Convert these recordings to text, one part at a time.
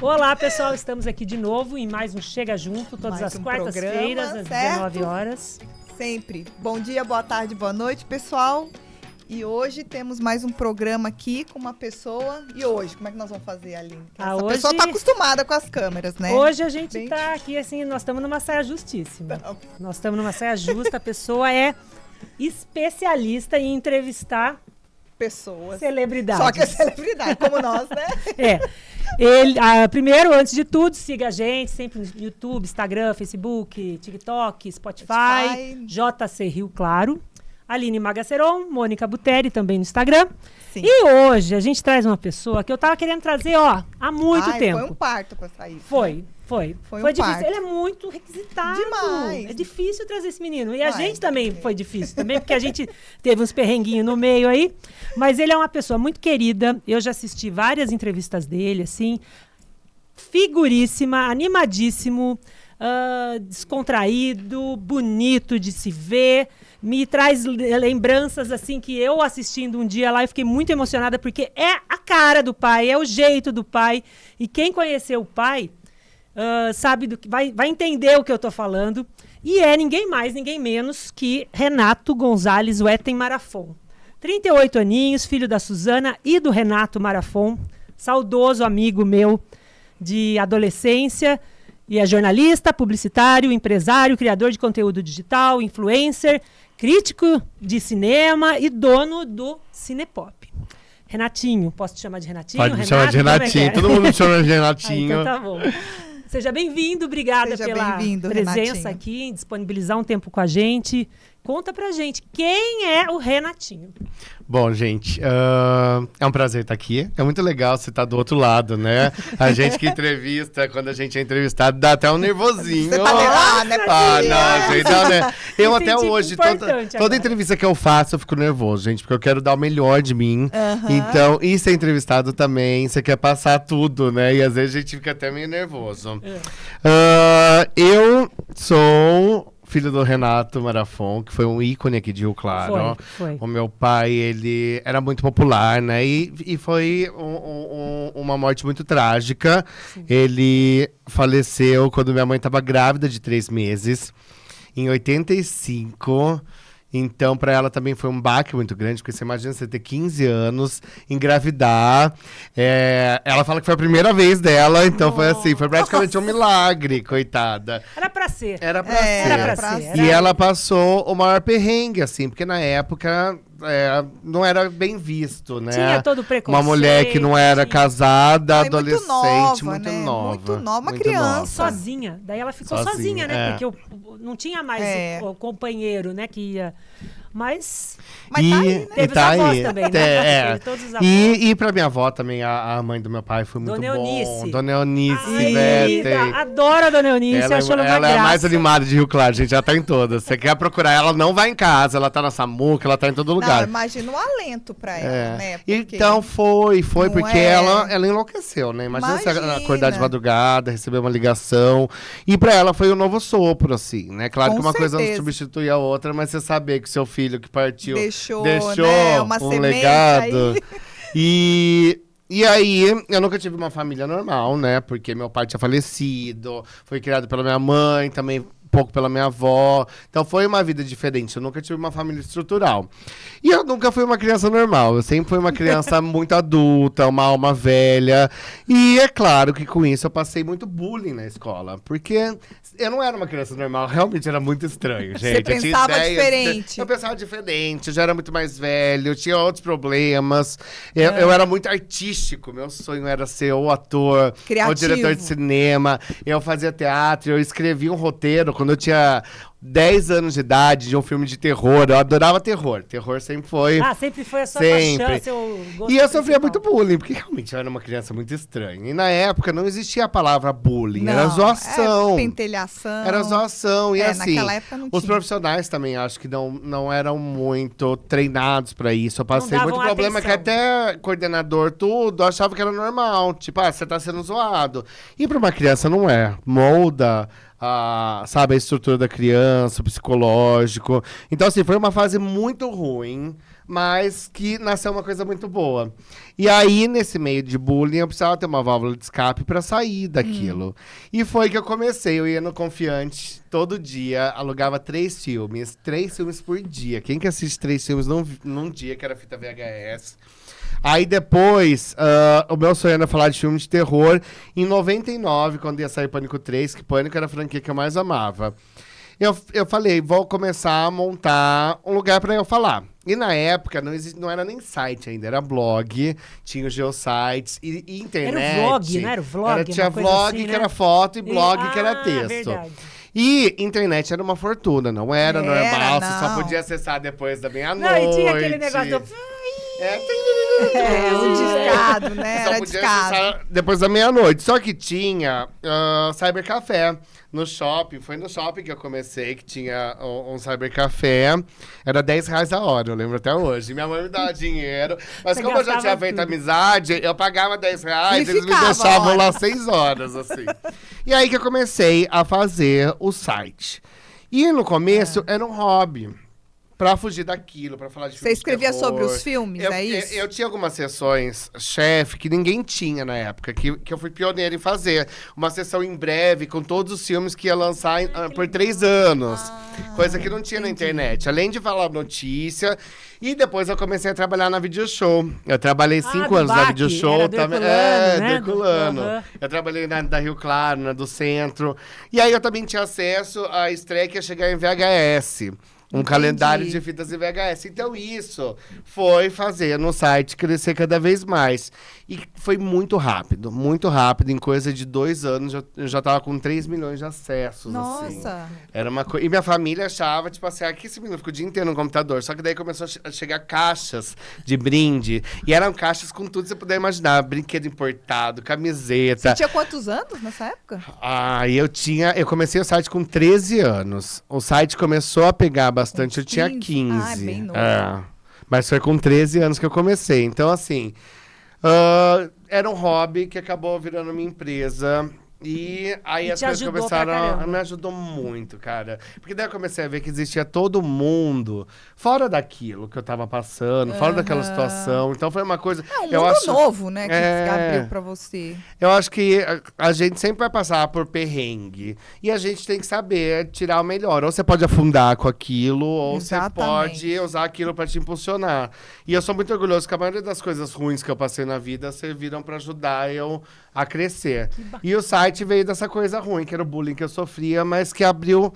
Olá, pessoal, estamos aqui de novo em mais um Chega Junto, todas as quartas-feiras, às 19 horas. Sempre. Bom dia, boa tarde, boa noite, pessoal. E hoje temos mais um programa aqui com uma pessoa. E hoje, como é que nós vamos fazer, Aline? Essa pessoa tá acostumada com as câmeras, né? Hoje a gente tá aqui, assim, nós estamos numa saia justíssima. Nós estamos numa saia justa, a pessoa é especialista em entrevistar pessoas. Celebridades. Só que é celebridade, como nós, né? Primeiro, antes de tudo, siga a gente sempre no YouTube, Instagram, Facebook, TikTok, Spotify. JC Rio Claro. Aline Magaceron, Mônica Buteri, também no Instagram. Sim. E hoje a gente traz uma pessoa que eu tava querendo trazer, há muito tempo. Foi um parto pra sair. Foi um difícil. Parto. Ele é muito requisitado. Demais. É difícil trazer esse menino. E a gente também foi difícil também, porque a gente teve uns perrenguinhos no meio aí. Mas ele é uma pessoa muito querida. Eu já assisti várias entrevistas dele, assim. Figuríssima, animadíssimo, descontraído, bonito de se ver. Me traz lembranças, assim, que eu assistindo um dia lá, eu fiquei muito emocionada, porque é a cara do pai, é o jeito do pai. E quem conheceu o pai, sabe do que vai entender o que eu tô falando. E é ninguém mais, ninguém menos que Renato Gonzalez Wetten Marafon. 38 aninhos, filho da Suzana e do Renato Marafon, saudoso amigo meu de adolescência. E é jornalista, publicitário, empresário, criador de conteúdo digital, influencer, crítico de cinema e dono do Cinepop. Renatinho, posso te chamar de Renatinho? Pode me chamar de Renatinho, todo mundo me chama de Renatinho. Então tá bom. Seja bem-vindo, obrigada pela presença Renatinho. Aqui, em disponibilizar um tempo com a gente. Conta pra gente, quem é o Renatinho? Bom, gente, é um prazer estar aqui. É muito legal você estar do outro lado, né? A gente que entrevista, quando a gente é entrevistado, dá até um nervosinho. Você tá lá, né? Não, gente, não, né? Eu até hoje, toda entrevista que eu faço, eu fico nervoso, gente, porque eu quero dar o melhor de mim. Então, e ser entrevistado também, você quer passar tudo, né? E às vezes a gente fica até meio nervoso. Eu sou filho do Renato Marafon, que foi um ícone aqui de Rio Claro. Foi. O meu pai, ele era muito popular, né? E foi uma morte muito trágica. Sim. Ele faleceu quando minha mãe estava grávida de 3 meses, em 85. Então, para ela também foi um baque muito grande, porque você imagina você ter 15 anos, engravidar. Ela fala que foi a primeira vez dela, então foi assim, foi praticamente um milagre, coitada. Era pra ser. Era pra ser. E ela passou o maior perrengue, assim, porque na época não era bem visto, né? Tinha todo o preconceito. Uma mulher que não era casada, adolescente, muito nova. Muito nova, uma criança. Sozinha. Daí ela ficou sozinha, né? Porque não tinha mais o companheiro, né? Que ia... Mas tá aí, né? Teve os avós também, né? Todos os avós. E pra minha avó também, a mãe do meu pai foi muito bom. Dona Eunice, Wetten. Adoro a Dona Eunice, achou ela uma graça. Ela é a mais animada de Rio Claro, gente, já tá em todas. Você quer procurar ela, não vai em casa, ela tá na Samuca, ela tá em todo lugar. Não, imagina um alento pra ela, né? Porque então foi porque ela enlouqueceu, né? Imagina você acordar de madrugada, receber uma ligação. E pra ela foi um novo sopro, assim, né? Claro que uma coisa não substitui a outra, mas você saber que seu filho que partiu deixou né, uma legado. E aí, eu nunca tive uma família normal, né? Porque meu pai tinha falecido, foi criado pela minha mãe, também pouco pela minha avó. Então foi uma vida diferente. Eu nunca tive uma família estrutural. E eu nunca fui uma criança normal. Eu sempre fui uma criança muito adulta, uma alma velha. E é claro que com isso eu passei muito bullying na escola. Porque eu não era uma criança normal. Realmente era muito estranho, gente. Você pensava diferente. Eu pensava diferente. Eu já era muito mais velho. Eu tinha outros problemas. Eu era muito artístico. Meu sonho era ser ou ator, ou diretor de cinema. Eu fazia teatro. Eu escrevia um roteiro quando eu tinha 10 anos de idade, de um filme de terror. Eu adorava terror. Terror sempre foi... sempre foi a sua paixão, seu gosto. E eu sofria muito bullying, porque realmente eu era uma criança muito estranha. E na época não existia a palavra bullying, era zoação. Pentelhação. Era zoação. E assim, naquela época não os tinha. Profissionais também acho que não eram muito treinados pra isso. Eu passei muito problema atenção. que até coordenador tudo achava que era normal. Tipo, você tá sendo zoado. E pra uma criança não é. Molda... sabe, a estrutura da criança, o psicológico. Então, assim, foi uma fase muito ruim, mas que nasceu uma coisa muito boa. E aí, nesse meio de bullying, eu precisava ter uma válvula de escape pra sair daquilo. E foi que eu comecei, eu ia no Confiante todo dia, alugava 3 filmes por dia. Quem que assiste 3 filmes num dia, que era fita VHS? Aí depois, o meu sonho era falar de filme de terror. Em 99, quando ia sair Pânico 3, que Pânico era a franquia que eu mais amava. Eu falei, vou começar a montar um lugar pra eu falar. E na época, não era nem site ainda, era blog, tinha os geosites e internet. Era o vlog, não era o vlog? Tinha vlog, assim, que né? era foto, e blog, que era texto. Verdade. E internet era uma fortuna, não era normal, não. você só podia acessar depois da meia-noite. Não, e tinha aquele negócio do... o discado, né? Só Era podia discado. acessar depois da meia-noite. Só que tinha cybercafé no shopping. Foi no shopping que eu comecei, que tinha um cybercafé. Era R$10 a hora, eu lembro até hoje. Minha mãe me dava dinheiro. Mas Você como eu já tinha feito tudo. amizade, eu pagava R$10, E eles me ficava, deixavam olha. lá 6 horas, assim. E aí que eu comecei a fazer o site. E no começo era um hobby. Pra fugir daquilo, pra falar de filme Você escrevia de terror. sobre os filmes, é isso? Eu tinha algumas sessões, chefe, que ninguém tinha na época, que eu fui pioneiro em fazer. Uma sessão em breve, com todos os filmes que ia lançar por 3 anos. Coisa que não tinha na internet. Além de falar notícia. E depois eu comecei a trabalhar na Video Show. Eu trabalhei 5 anos na Video Show também. Do Herculano. Uhum. Eu trabalhei na da Rio Claro, na do Centro. E aí eu também tinha acesso à estreia que ia chegar em VHS. Um calendário de fitas em VHS. Então isso foi fazer no site crescer cada vez mais. E foi muito rápido. Em coisa de 2 anos, eu já tava com 3 milhões de acessos. Nossa! Assim. Era uma coisa. E minha família achava, tipo assim, aqui esse menino ficou o dia inteiro no computador. Só que daí começou a chegar caixas de brinde. E eram caixas com tudo que você puder imaginar. Brinquedo importado, camiseta. Você tinha quantos anos nessa época? Eu comecei o site com 13 anos. O site começou a pegar bastante, eu tinha 15. Ah, bem novo. Mas foi com 13 anos que eu comecei. Então, assim, era um hobby que acabou virando minha empresa. E aí as coisas começaram me ajudou muito, cara. Porque daí eu comecei a ver que existia todo mundo fora daquilo que eu tava passando, fora daquela situação. Então foi uma coisa... É um mundo novo, né? Que abriu pra você. Eu acho que a gente sempre vai passar por perrengue. E a gente tem que saber tirar o melhor. Ou você pode afundar com aquilo, ou você pode usar aquilo pra te impulsionar. E eu sou muito orgulhoso que a maioria das coisas ruins que eu passei na vida serviram pra ajudar eu a crescer. E o site veio dessa coisa ruim, que era o bullying que eu sofria, mas que abriu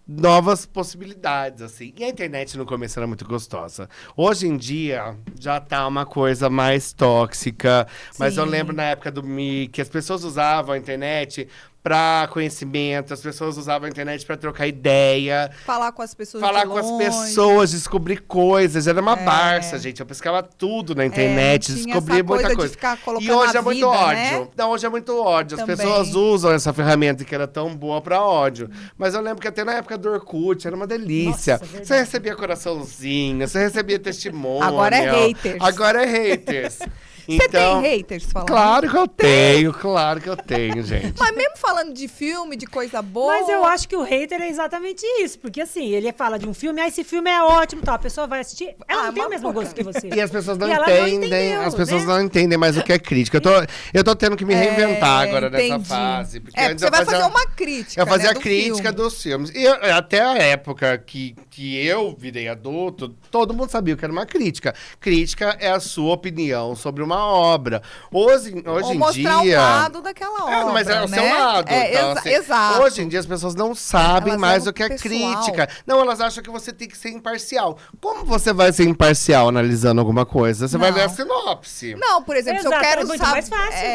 novas possibilidades, assim. E a internet no começo era muito gostosa. Hoje em dia, já tá uma coisa mais tóxica. Mas eu lembro na época do Mi, que as pessoas usavam a internet para conhecimento, as pessoas usavam a internet para trocar ideia. Falar com as pessoas descobrir coisas. Era uma Barça, gente. Eu pescava tudo na internet, descobria muita coisa. E hoje é muito ódio. Né? Não, hoje é muito ódio. As pessoas usam essa ferramenta que era tão boa para ódio. Mas eu lembro que até na época do Orkut era uma delícia. Nossa, você recebia coraçãozinho, você recebia testemunho. Agora é haters. Você tem haters falando? Claro que eu tenho, gente. Mas mesmo falando de filme, de coisa boa... Mas eu acho que o hater é exatamente isso. Porque assim, ele fala de um filme, esse filme é ótimo, tal. A pessoa vai assistir, ela não tem o mesmo gosto que você. E as pessoas não entendem, não entendem mais o que é crítica. Eu tô tendo que me reinventar agora nessa fase. Porque antes você vai fazer uma crítica, eu fazia a crítica dos filmes. E até a época que eu virei adulto, todo mundo sabia que era uma crítica. Crítica é a sua opinião sobre uma obra. Hoje em dia... mostrar o lado daquela obra, mas é o seu lado. Então, assim, exato. Hoje em dia as pessoas não sabem mais o que é pessoal. crítica. Não, elas acham que você tem que ser imparcial. Como você vai ser imparcial analisando alguma coisa? Você vai ler a sinopse. Não, por exemplo, se eu quero muito saber... mais fácil.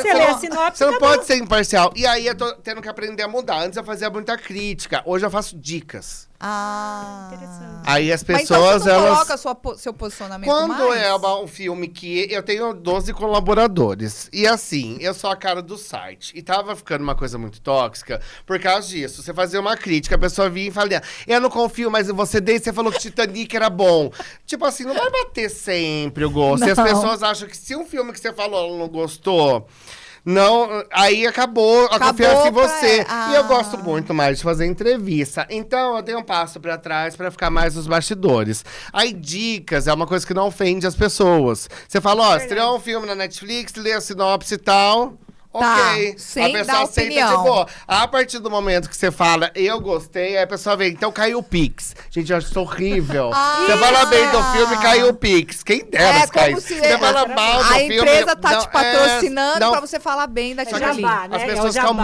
Você lê a sinopse, você não pode ser imparcial. E aí eu tô tendo que aprender a mudar. Antes eu fazia muita crítica. Hoje eu faço dicas. Interessante. Aí as Mas pessoas, então você não elas... coloca seu posicionamento Quando mais? é um filme que eu tenho 12 colaboradores. E assim, eu sou a cara do site. E tava ficando uma coisa muito tóxica por causa disso. Você fazia uma crítica, a pessoa vinha e falava, eu não confio, mas você falou que Titanic era bom. Tipo assim, não vai bater sempre o gosto. E as pessoas acham que se um filme que você falou ela não gostou... Não, aí acabou a confiança em você. E eu gosto muito mais de fazer entrevista. Então, eu dei um passo pra trás pra ficar mais nos bastidores. Aí, dicas é uma coisa que não ofende as pessoas. Você fala, estreou um filme na Netflix, lê a sinopse e tal... Ok, sem a pessoa aceita de boa. A partir do momento que você fala, eu gostei, aí a pessoa vem, então caiu o Pix. Gente, eu acho isso horrível. Você fala bem do filme, caiu o Pix. Quem dera se cair. Você fala mal do filme. A empresa tá te patrocinando pra você falar bem daquilo ali. As pessoas ficam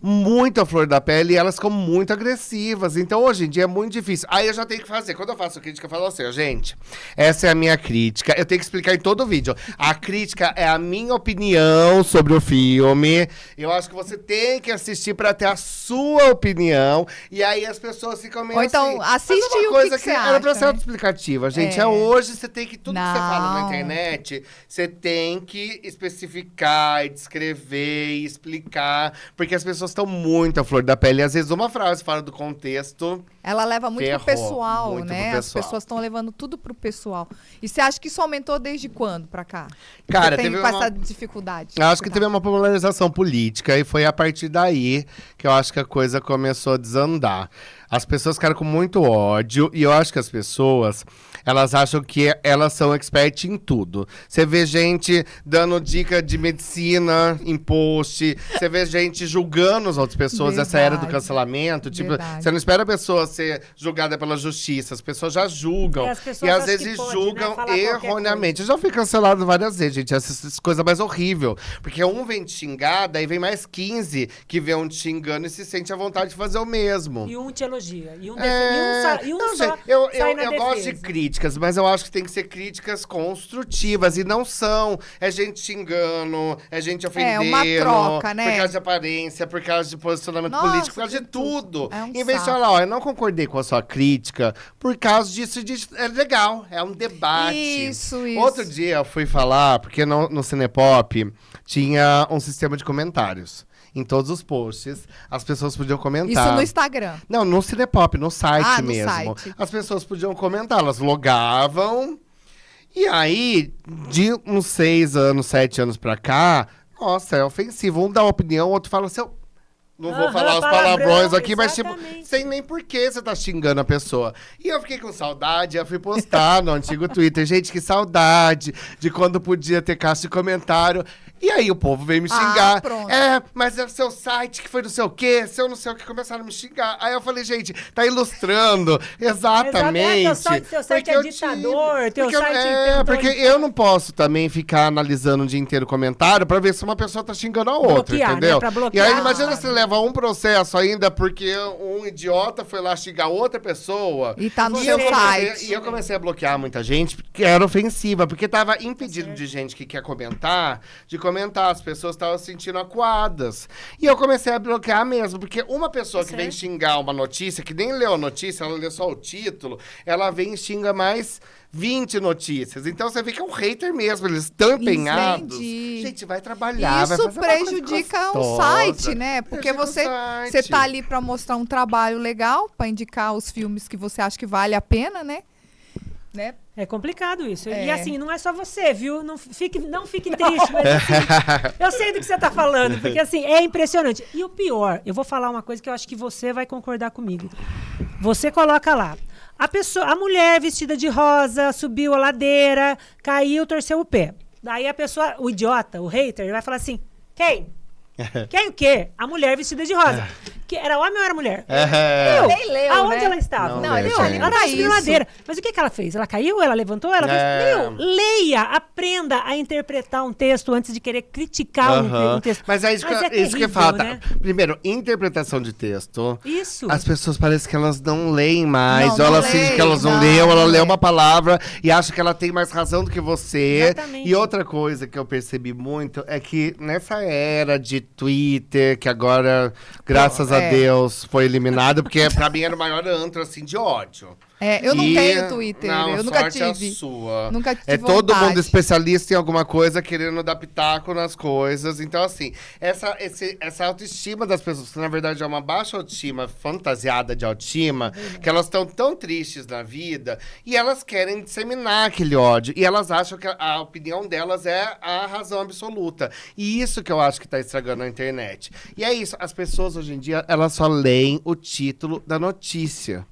muito à flor da pele e elas ficam muito agressivas. Então, hoje em dia, é muito difícil. Aí eu já tenho que fazer. Quando eu faço crítica, eu falo assim, gente, essa é a minha crítica. Eu tenho que explicar em todo o vídeo. A crítica é a minha opinião sobre o filme. Eu acho que você tem que assistir pra ter a sua opinião. E aí as pessoas ficam meio assim. Ou então, assiste uma e coisa o que você era pra acha, ser autoexplicativa, gente. Hoje você tem que, tudo que você fala na Não. internet, você tem que especificar, e descrever e explicar. Porque as pessoas estão muito à flor da pele. E às vezes uma frase fora do contexto... Ela leva muito pro pessoal, muito né? pro As pessoas estão levando tudo pro pessoal. E você acha que isso aumentou desde quando pra cá? Cara, você tem teve com essa dificuldade? Eu acho que teve uma popularização política e foi a partir daí que eu acho que a coisa começou a desandar. As pessoas ficaram com muito ódio e eu acho que as pessoas, elas acham que elas são expert em tudo. Você vê gente dando dica de medicina em post, você vê gente julgando as outras pessoas nessa era do cancelamento. Tipo, você não espera a pessoa ser julgada pela justiça, as pessoas já julgam. E às vezes julgam erroneamente. Eu já fui cancelado várias vezes, gente, essas coisas mais horríveis. Porque um vem te xingar, daí vem mais 15 que vê um te xingando e se sente à vontade de fazer o mesmo. E um te elogia. E um não, só gente, eu sai gosto de críticas, mas eu acho que tem que ser críticas construtivas. E não são. É gente xingando, é gente ofendendo. Uma troca, né? Por causa de aparência, por causa de posicionamento político, por causa de tudo. Em vez de falar, eu não concordei com a sua crítica, por causa disso é legal. É um debate. Isso. Outro dia eu fui falar, porque no Cinepop tinha um sistema de comentários. Em todos os posts, as pessoas podiam comentar. Isso no Instagram? Não, no Cinepop, no site no mesmo. site. As pessoas podiam comentar, elas logavam. E aí, de uns 6 anos, 7 anos pra cá, nossa, é ofensivo. Um dá uma opinião, o outro fala assim... Não vou falar os palavrões aqui, mas tipo, sem nem por que você tá xingando a pessoa. E eu fiquei com saudade, eu fui postar no antigo Twitter. Gente, que saudade de quando podia ter caixa de comentário. E aí o povo veio me xingar. Mas é o seu site que foi não sei o quê, seu não sei o que, começaram a me xingar. Aí eu falei, gente, tá ilustrando exatamente. Teu site é ditador, teu site... porque eu não posso também ficar analisando o dia inteiro o comentário pra ver se uma pessoa tá xingando a outra, entendeu? Né? Pra bloquear, e aí imagina você leva um processo ainda porque um idiota foi lá xingar outra pessoa. E tá no seu site. E eu comecei a bloquear muita gente que era ofensiva, porque tava impedido de gente que quer comentar, de comentar. As pessoas estavam se sentindo acuadas. E eu comecei a bloquear mesmo, porque uma pessoa que vem xingar uma notícia, que nem leu a notícia, ela leu só o título, ela vem e xinga mais 20 notícias. Então você vê que é um hater mesmo, eles estão empenhados. Gente, vai trabalhar, isso vai fazer prejudica o site, né? Porque você tá ali pra mostrar um trabalho legal, pra indicar os filmes que você acha que vale a pena, né? É complicado isso. E assim, não é só você, viu? Não fique triste, mas assim, eu sei do que você tá falando, porque assim, é impressionante. E o pior, eu vou falar uma coisa que eu acho que você vai concordar comigo. Você coloca lá, a mulher vestida de rosa, subiu a ladeira, caiu, torceu o pé. Daí a pessoa, o idiota, o hater, ele vai falar assim, quem? Quem o quê? A mulher vestida de rosa. Que era homem ou era mulher? Eu nem leu, aonde ela estava? Não, ele ela estava subindo ladeira. Mas o que ela fez? Ela caiu? Ela levantou? Ela fez... leia, aprenda a interpretar um texto antes de querer criticar um texto. Mas é isso, isso que falta. Né? Primeiro, interpretação de texto. Isso. As pessoas parecem que elas não leem mais. Não, ou elas fingem que elas não leem, ou ela lê uma palavra e acha que ela tem mais razão do que você. Exatamente. E outra coisa que eu percebi muito é que nessa era de Twitter, que agora, graças a Deus, foi eliminado, porque pra mim era o maior antro, assim, de ódio. Eu não tenho Twitter, eu nunca tive. A sua. Nunca tive todo vontade. mundo especialista em alguma coisa, querendo dar pitaco nas coisas. Então, assim, essa autoestima das pessoas, que na verdade é uma baixa autoestima, fantasiada de autoestima, que elas estão tão tristes na vida, e elas querem disseminar aquele ódio. E elas acham que a opinião delas é a razão absoluta. E isso que eu acho que tá estragando a internet. E é isso, as pessoas hoje em dia, elas só leem o título da notícia.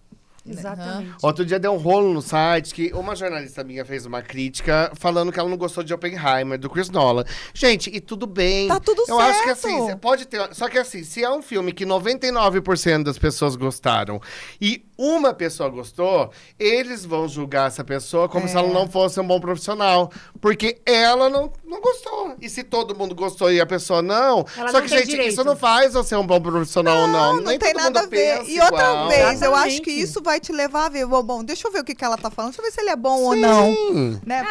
Exatamente. Outro dia deu um rolo no site que uma jornalista minha fez uma crítica falando que ela não gostou de Oppenheimer, do Chris Nolan. Gente, e tudo bem. Tá tudo certo. Eu acho que assim, você pode ter... Só que assim, se é um filme que 99% das pessoas gostaram e uma pessoa gostou, eles vão julgar essa pessoa como se ela não fosse um bom profissional. Porque ela não gostou. E se todo mundo gostou e a pessoa não... Ela só não que, tem gente, direito. isso não faz você um bom profissional ou não. Não Nem tem todo nada mundo a ver. pensa E outra igual. vez, eu acho Exatamente. que isso vai te levar a ver. Bom, deixa eu ver o que ela tá falando. Deixa eu ver se ele é bom ou não. Né?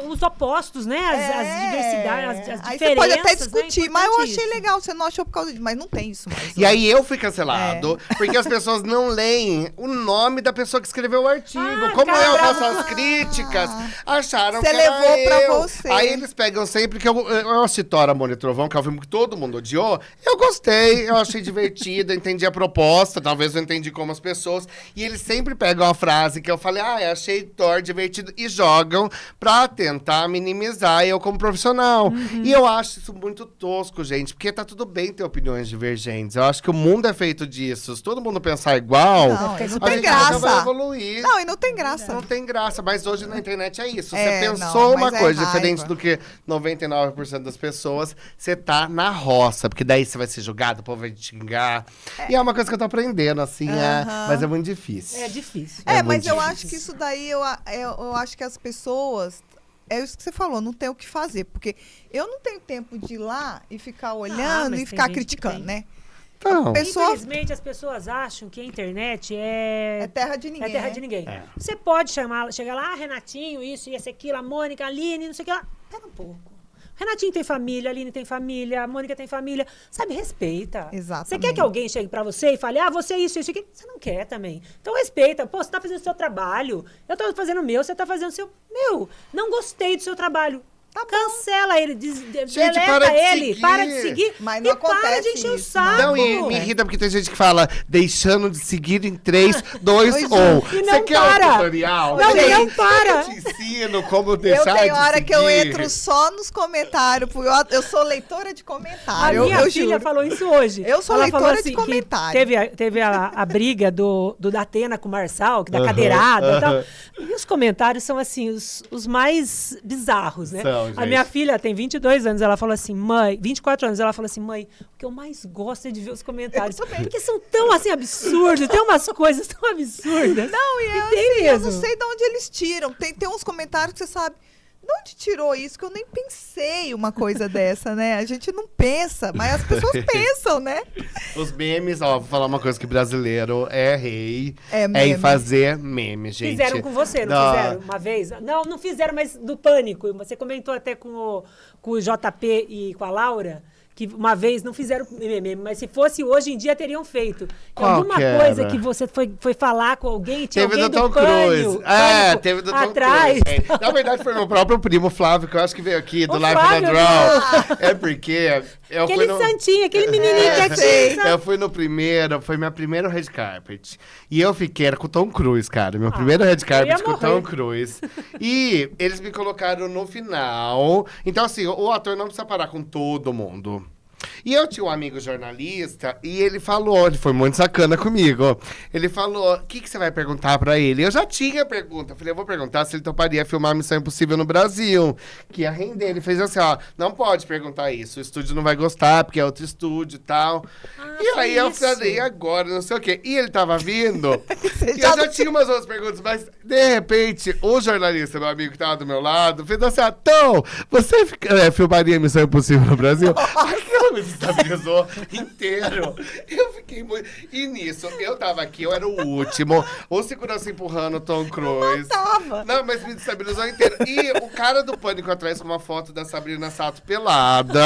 Os opostos, né? As diversidades, as aí diferenças. você pode até discutir, né? mas eu achei legal, você não achou por causa disso. Mas não tem isso mais. E aí eu fui cancelado, porque as pessoas não leem o nome da pessoa que escreveu o artigo. Como eu faço as críticas, acharam Você que era levou pra eu. você. Aí eles pegam sempre que eu assisti Thor, Amor e Trovão, que é um filme que todo mundo odiou. Eu gostei, eu achei divertido, entendi a proposta, talvez eu entendi como as pessoas. E eles sempre pegam a frase que eu falei, eu achei Thor divertido, e jogam pra tentar minimizar eu como profissional. E eu acho isso muito tosco, gente, porque tá tudo bem ter opiniões divergentes. Eu acho que o mundo é feito disso. Se todo mundo pensar igual, Não a tem gente graça. não vai evoluir. Não, e não tem graça. Não tem graça, mas hoje na internet é isso. Você É, pensou não, uma mas coisa é diferente raiva. do que 99% das pessoas, você tá na roça, porque daí você vai ser julgado, o povo vai te xingar. E é uma coisa que eu tô aprendendo, assim, mas é muito difícil. É difícil. Mas muito eu difícil. acho que isso daí, eu acho que as pessoas... É isso que você falou, não tem o que fazer. Porque eu não tenho tempo de ir lá e ficar olhando mas e tem ficar gente que criticando, tem. né? Então, Infelizmente, as pessoas acham que a internet É terra de ninguém. É terra né? de ninguém. É. Você pode chegar lá, Renatinho, isso, esse, aquilo, a Mônica, a Aline, não sei o que lá. Pera um pouco. Renatinho tem família, a Aline tem família, a Mônica tem família. Sabe, respeita. Exatamente. Você quer que alguém chegue pra você e fale, você é isso, isso, aquilo? Você não quer também. Então respeita. Pô, você tá fazendo o seu trabalho. Eu tô fazendo o meu, você tá fazendo o seu... Meu, não gostei do seu trabalho. Cancela ele, deleta para de ele, seguir. para de seguir. Mas não e para acontece de encher o isso, saco. Não, e me irrita porque tem gente que fala deixando de seguir em 3, 2, 1. E não Você quer para. um tutorial? Não, Gente, não para. Eu te ensino como Eu deixar tenho de hora seguir. que eu entro só nos comentários, porque eu sou leitora de A comentário. minha eu filha juro. falou isso hoje. Eu sou Ela leitora falou de assim, que comentário. Teve a briga do Datena com o Marçal, da cadeirada e tal. E os comentários são, assim, os mais bizarros, né? São, A gente. minha filha tem 22 anos, ela falou assim, mãe... 24 anos, ela falou assim, mãe, o que eu mais gosto é de ver os comentários. Porque são tão, assim, absurdos, tem umas coisas tão absurdas. Não, e tem eu mesmo. não sei de onde eles tiram. Tem uns comentários que você sabe... De onde tirou isso? Que eu nem pensei uma coisa dessa, né? A gente não pensa, mas as pessoas pensam, né? Os memes, vou falar uma coisa que brasileiro é rei. É É em meme. fazer meme, gente. Fizeram com você, não fizeram? Uma vez? Não fizeram, mas do Pânico. Você comentou até com o JP e com a Laura, que uma vez não fizeram meme, mas se fosse hoje em dia teriam feito. Qual Alguma que era? coisa que você foi falar com alguém, tinha Teve alguém do Tom Cruise. Pânico Teve do Tom atrás. Cruise. Na verdade, foi meu próprio primo Flávio, que eu acho que veio aqui, do O Life Flávio, on the Draw. É porque eu fui Aquele no... santinho, aquele menininho quietinho. Eu fui no primeiro, foi minha primeira red carpet. E eu fiquei, era com o Tom Cruise, cara. Meu primeiro red carpet ia com o Tom morrer. Cruise. E eles me colocaram no final. Então, assim, o ator não precisa parar com todo mundo. E eu tinha um amigo jornalista e ele falou, ele foi muito sacana comigo. Ele falou, o que você vai perguntar pra ele? Eu já tinha pergunta. Eu falei, eu vou perguntar se ele toparia filmar Missão Impossível no Brasil. Que ia render. Ele fez assim, não pode perguntar isso. O estúdio não vai gostar, porque é outro estúdio e tal. E aí eu falei, agora, não sei o quê. E ele tava vindo. E eu já tinha umas outras perguntas, mas de repente, o jornalista, meu amigo que tava do meu lado, fez assim, Tom, você filmaria Missão Impossível no Brasil? Aquilo me desestabilizou inteiro. Eu fiquei muito... E nisso, eu tava aqui, eu era o último. O segurança empurrando o Tom Cruise. Não, mas me desestabilizou inteiro. E o cara do Pânico atrás com uma foto da Sabrina Sato pelada.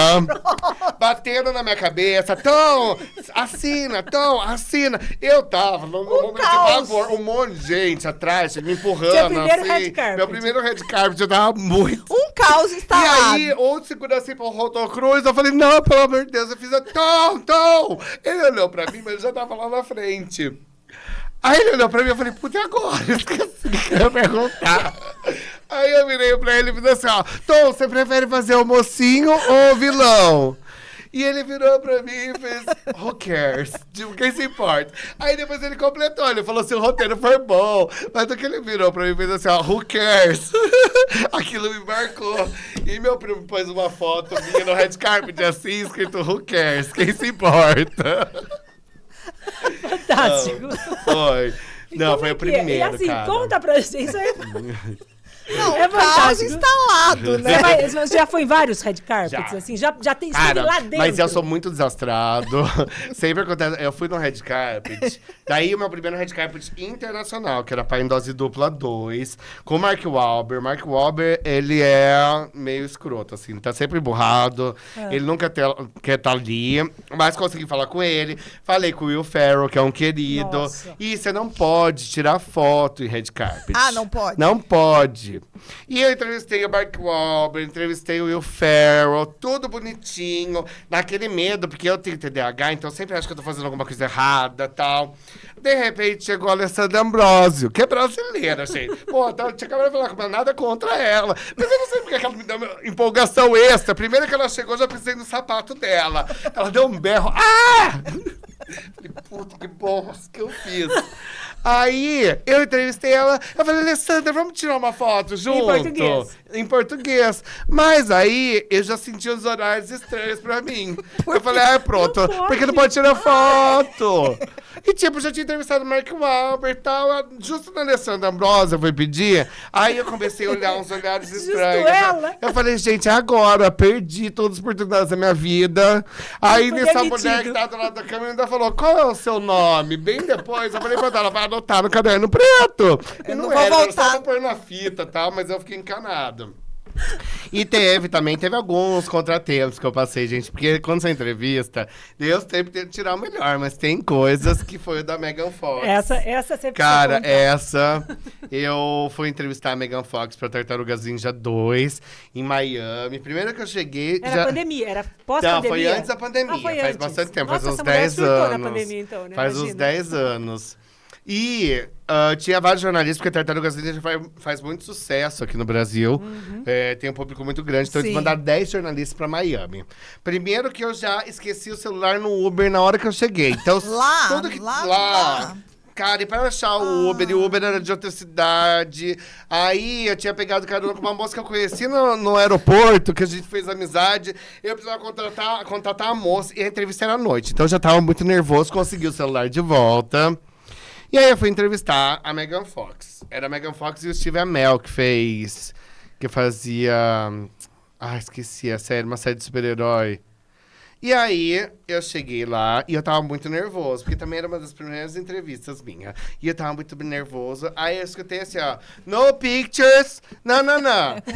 Batendo na minha cabeça. Tom, assina. Eu tava no momento de pavor. Um monte de gente atrás, me empurrando. Seu primeiro red carpet. Meu primeiro red carpet, eu tava muito... Um caos instalado. E aí, o segurança empurrou o Tom Cruise, eu falei, não, pelo amor de Deus, eu fiz a Tom! Ele olhou pra mim, mas eu já tava lá na frente. Aí ele olhou pra mim, eu falei, puta, e agora? Esqueci que eu ia perguntar. Aí eu virei pra ele e falei assim, ó, Tom, você prefere fazer o mocinho ou o vilão? E ele virou pra mim e fez, who cares? Tipo, quem se importa? Aí depois ele completou, ele falou assim, o roteiro foi bom. Mas o que ele virou pra mim e fez assim, ó, who cares? Aquilo me marcou. E meu primo pôs uma foto minha no red carpet assim, escrito, who cares? Quem se importa? Fantástico. Foi. Não, foi o primeiro, e assim, cara. Conta pra gente, isso aí... Não, é caos instalado, né? Você já foi em vários red carpets, assim? Já tem esteve lá dentro? Mas eu sou muito desastrado. Sempre acontece. Eu fui no red carpet. Daí o meu primeiro red carpet internacional, que era Pai em Dose Dupla 2, com o Mark Wahlberg. Mark Wahlberg, ele é meio escroto, assim. Tá sempre burrado. Ele nunca quer estar ali. Mas consegui falar com ele. Falei com o Will Ferrell, que é um querido. Nossa. E você não pode tirar foto em red carpet. Ah, não pode? Não pode. E eu entrevistei o Mark Wahlberg, entrevistei o Will Ferrell, tudo bonitinho, naquele medo, porque eu tenho TDAH, então eu sempre acho que eu tô fazendo alguma coisa errada e tal. De repente chegou a Alessandra Ambrosio, que é brasileira, gente. Pô, então, tinha acabado de falar com nada contra ela. Mas eu não sei porque ela me deu uma empolgação extra. Primeiro que ela chegou, eu já pensei no sapato dela. Ela deu um berro. Ah! Falei, puta, que bosta que eu fiz. Aí, eu entrevistei ela, eu falei, Alessandra, vamos tirar uma foto junto? Em português. Mas aí, eu já senti os horários estranhos pra mim. Eu falei, pronto, porque não pode tirar foto. E tipo, já tinha entrevistado o Mark Wahlberg e tal, justo na Alessandra Ambrosio eu fui pedir. Aí eu comecei a olhar uns olhares estranhos. Eu falei, gente, agora, perdi todas as oportunidades da minha vida. Aí, nessa mulher que tá do lado da câmera ainda falou, qual é o seu nome? Bem depois, eu falei pra ela, vai anotar no caderno preto. E não era só pra pôr na fita e tal, mas eu fiquei encanado. E teve alguns contratempos que eu passei, gente, porque quando você entrevista, Deus sempre tem que tirar o melhor, mas tem coisas que foi o da Megan Fox. Essa sempre. Cara, eu fui entrevistar a Megan Fox pra Tartarugas Ninja 2 em Miami. Primeiro que eu cheguei. Era pandemia, era pós-pandemia. Não, foi antes da pandemia, faz bastante tempo, faz uns 10 anos. Na pandemia, então, né? Faz uns 10 anos. E tinha vários jornalistas, porque Tartarugas Ninja faz muito sucesso aqui no Brasil. Tem um público muito grande, então eles mandaram 10 jornalistas pra Miami. Primeiro que eu já esqueci o celular no Uber na hora que eu cheguei. Então, lá. Cara, e pra achar o Uber, e o Uber era de outra cidade. Aí eu tinha pegado carona com uma moça que eu conheci no aeroporto, que a gente fez amizade. Eu precisava contatar a moça, e a entrevista era à noite. Então eu já tava muito nervoso, consegui o celular de volta. E aí eu fui entrevistar a Megan Fox. Era a Megan Fox e o Steve Amell que fazia... esqueci a série, uma série de super-herói. E aí eu cheguei lá e eu tava muito nervoso, porque também era uma das primeiras entrevistas minhas. E eu tava muito nervoso. Aí eu escutei assim, ó, no pictures, não.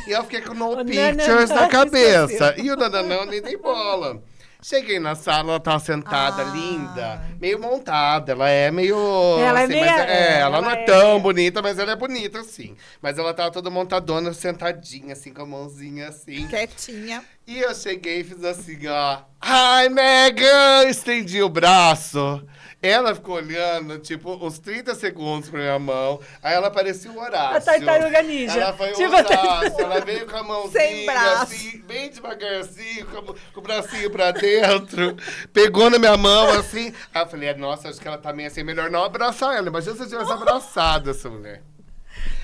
E eu fiquei com no pictures na cabeça. E o não nem dei bola. Cheguei na sala, ela tava sentada, linda, meio montada. Ela é meio... Ela não é tão bonita, mas ela é bonita, assim. Mas ela tava toda montadona, sentadinha, assim, com a mãozinha, assim. Quietinha. E eu cheguei e fiz assim, ó. Hi, Megan! Estendi o braço. Ela ficou olhando, tipo, uns 30 segundos pra minha mão. Aí ela parecia o Horácio. A Tartaruga Ninja. Ela foi o Horácio. Ela veio com a mãozinha, assim, bem devagarzinho, com o bracinho pra dentro. Pegou na minha mão, assim. Aí eu falei, nossa, acho que ela tá meio assim, melhor não abraçar ela. Imagina se eu tivesse abraçado essa mulher.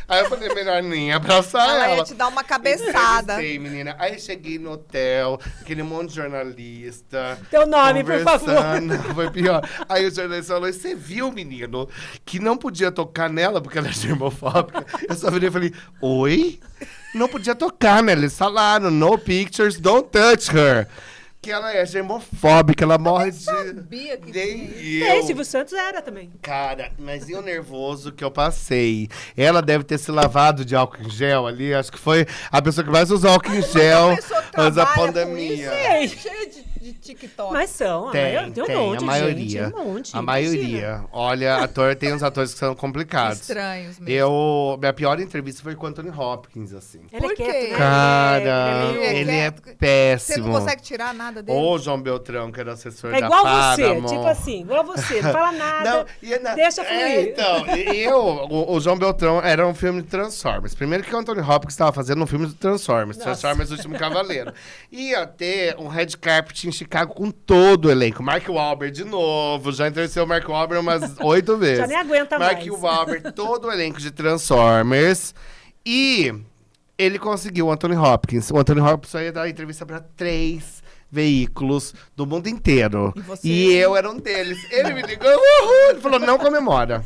Aí eu falei, melhor nem abraçar ela. Ela ia te dar uma cabeçada. Menina. Aí cheguei no hotel, aquele monte de jornalista. Teu nome, por favor. Foi pior. Aí o jornalista falou, você viu, menino, que não podia tocar nela porque ela é germofóbica? Eu só virei e falei, oi? Não podia tocar, né? Eles falaram, no pictures, don't touch her. que ela é germofóbica, ela morre de... Sabia que Silvio Santos era também. Cara, mas e o nervoso que eu passei? Ela deve ter se lavado de álcool em gel ali, acho que foi a pessoa que mais usou álcool em gel antes da pandemia. Cheio de TikTok. Mas são, tem um monte a maioria. Gente, um monte, a maioria. Olha, tem uns atores que são complicados. Estranhos mesmo. Minha pior entrevista foi com o Anthony Hopkins, assim. Por quê? Cara, ele é péssimo. Você não consegue tirar nada dele? Ou o João Beltrão, que era assessor da igual Paramount. você, tipo assim, igual você, não fala nada, deixa fluir. Então, o João Beltrão era um filme de Transformers. Primeiro que o Anthony Hopkins estava fazendo um filme de Transformers, Transformers O Último Cavaleiro. Ia ter um red carpet em Chicago com todo o elenco. Mark Wahlberg de novo, já entrevistei o Mark Wahlberg umas 8 vezes. Já nem aguenta mais. Mark Wahlberg, todo o elenco de Transformers. E ele conseguiu o Anthony Hopkins. O Anthony Hopkins só ia dar entrevista para 3 veículos do mundo inteiro. E eu era um deles. Ele me ligou, ele falou, não comemora.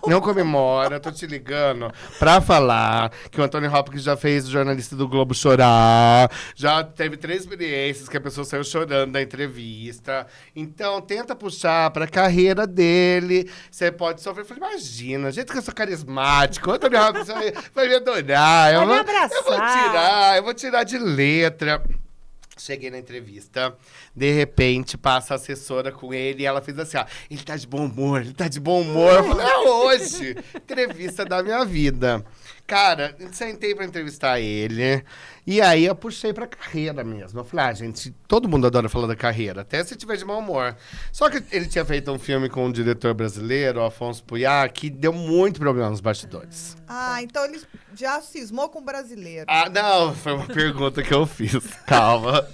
Não comemora, tô te ligando pra falar que o Anthony Hopkins já fez o jornalista do Globo chorar, já teve 3 experiências que a pessoa saiu chorando da entrevista. Então, tenta puxar pra carreira dele. Você pode sofrer. Eu falei, imagina, gente que eu sou carismático, o Anthony Hopkins vai me adorar. Vai me abraçar. Eu vou tirar de letra. Cheguei na entrevista, de repente passa a assessora com ele e ela fez assim, ó, ele tá de bom humor, ele tá de bom humor. Eu falei, é hoje, entrevista da minha vida. Cara, sentei pra entrevistar ele e aí eu puxei pra carreira mesmo. Eu falei, gente, todo mundo adora falar da carreira, até se tiver de mau humor. Só que ele tinha feito um filme com um diretor brasileiro, o Afonso Puyá, que deu muito problema nos bastidores. Então ele já cismou com o brasileiro. Não, foi uma pergunta que eu fiz. Calma.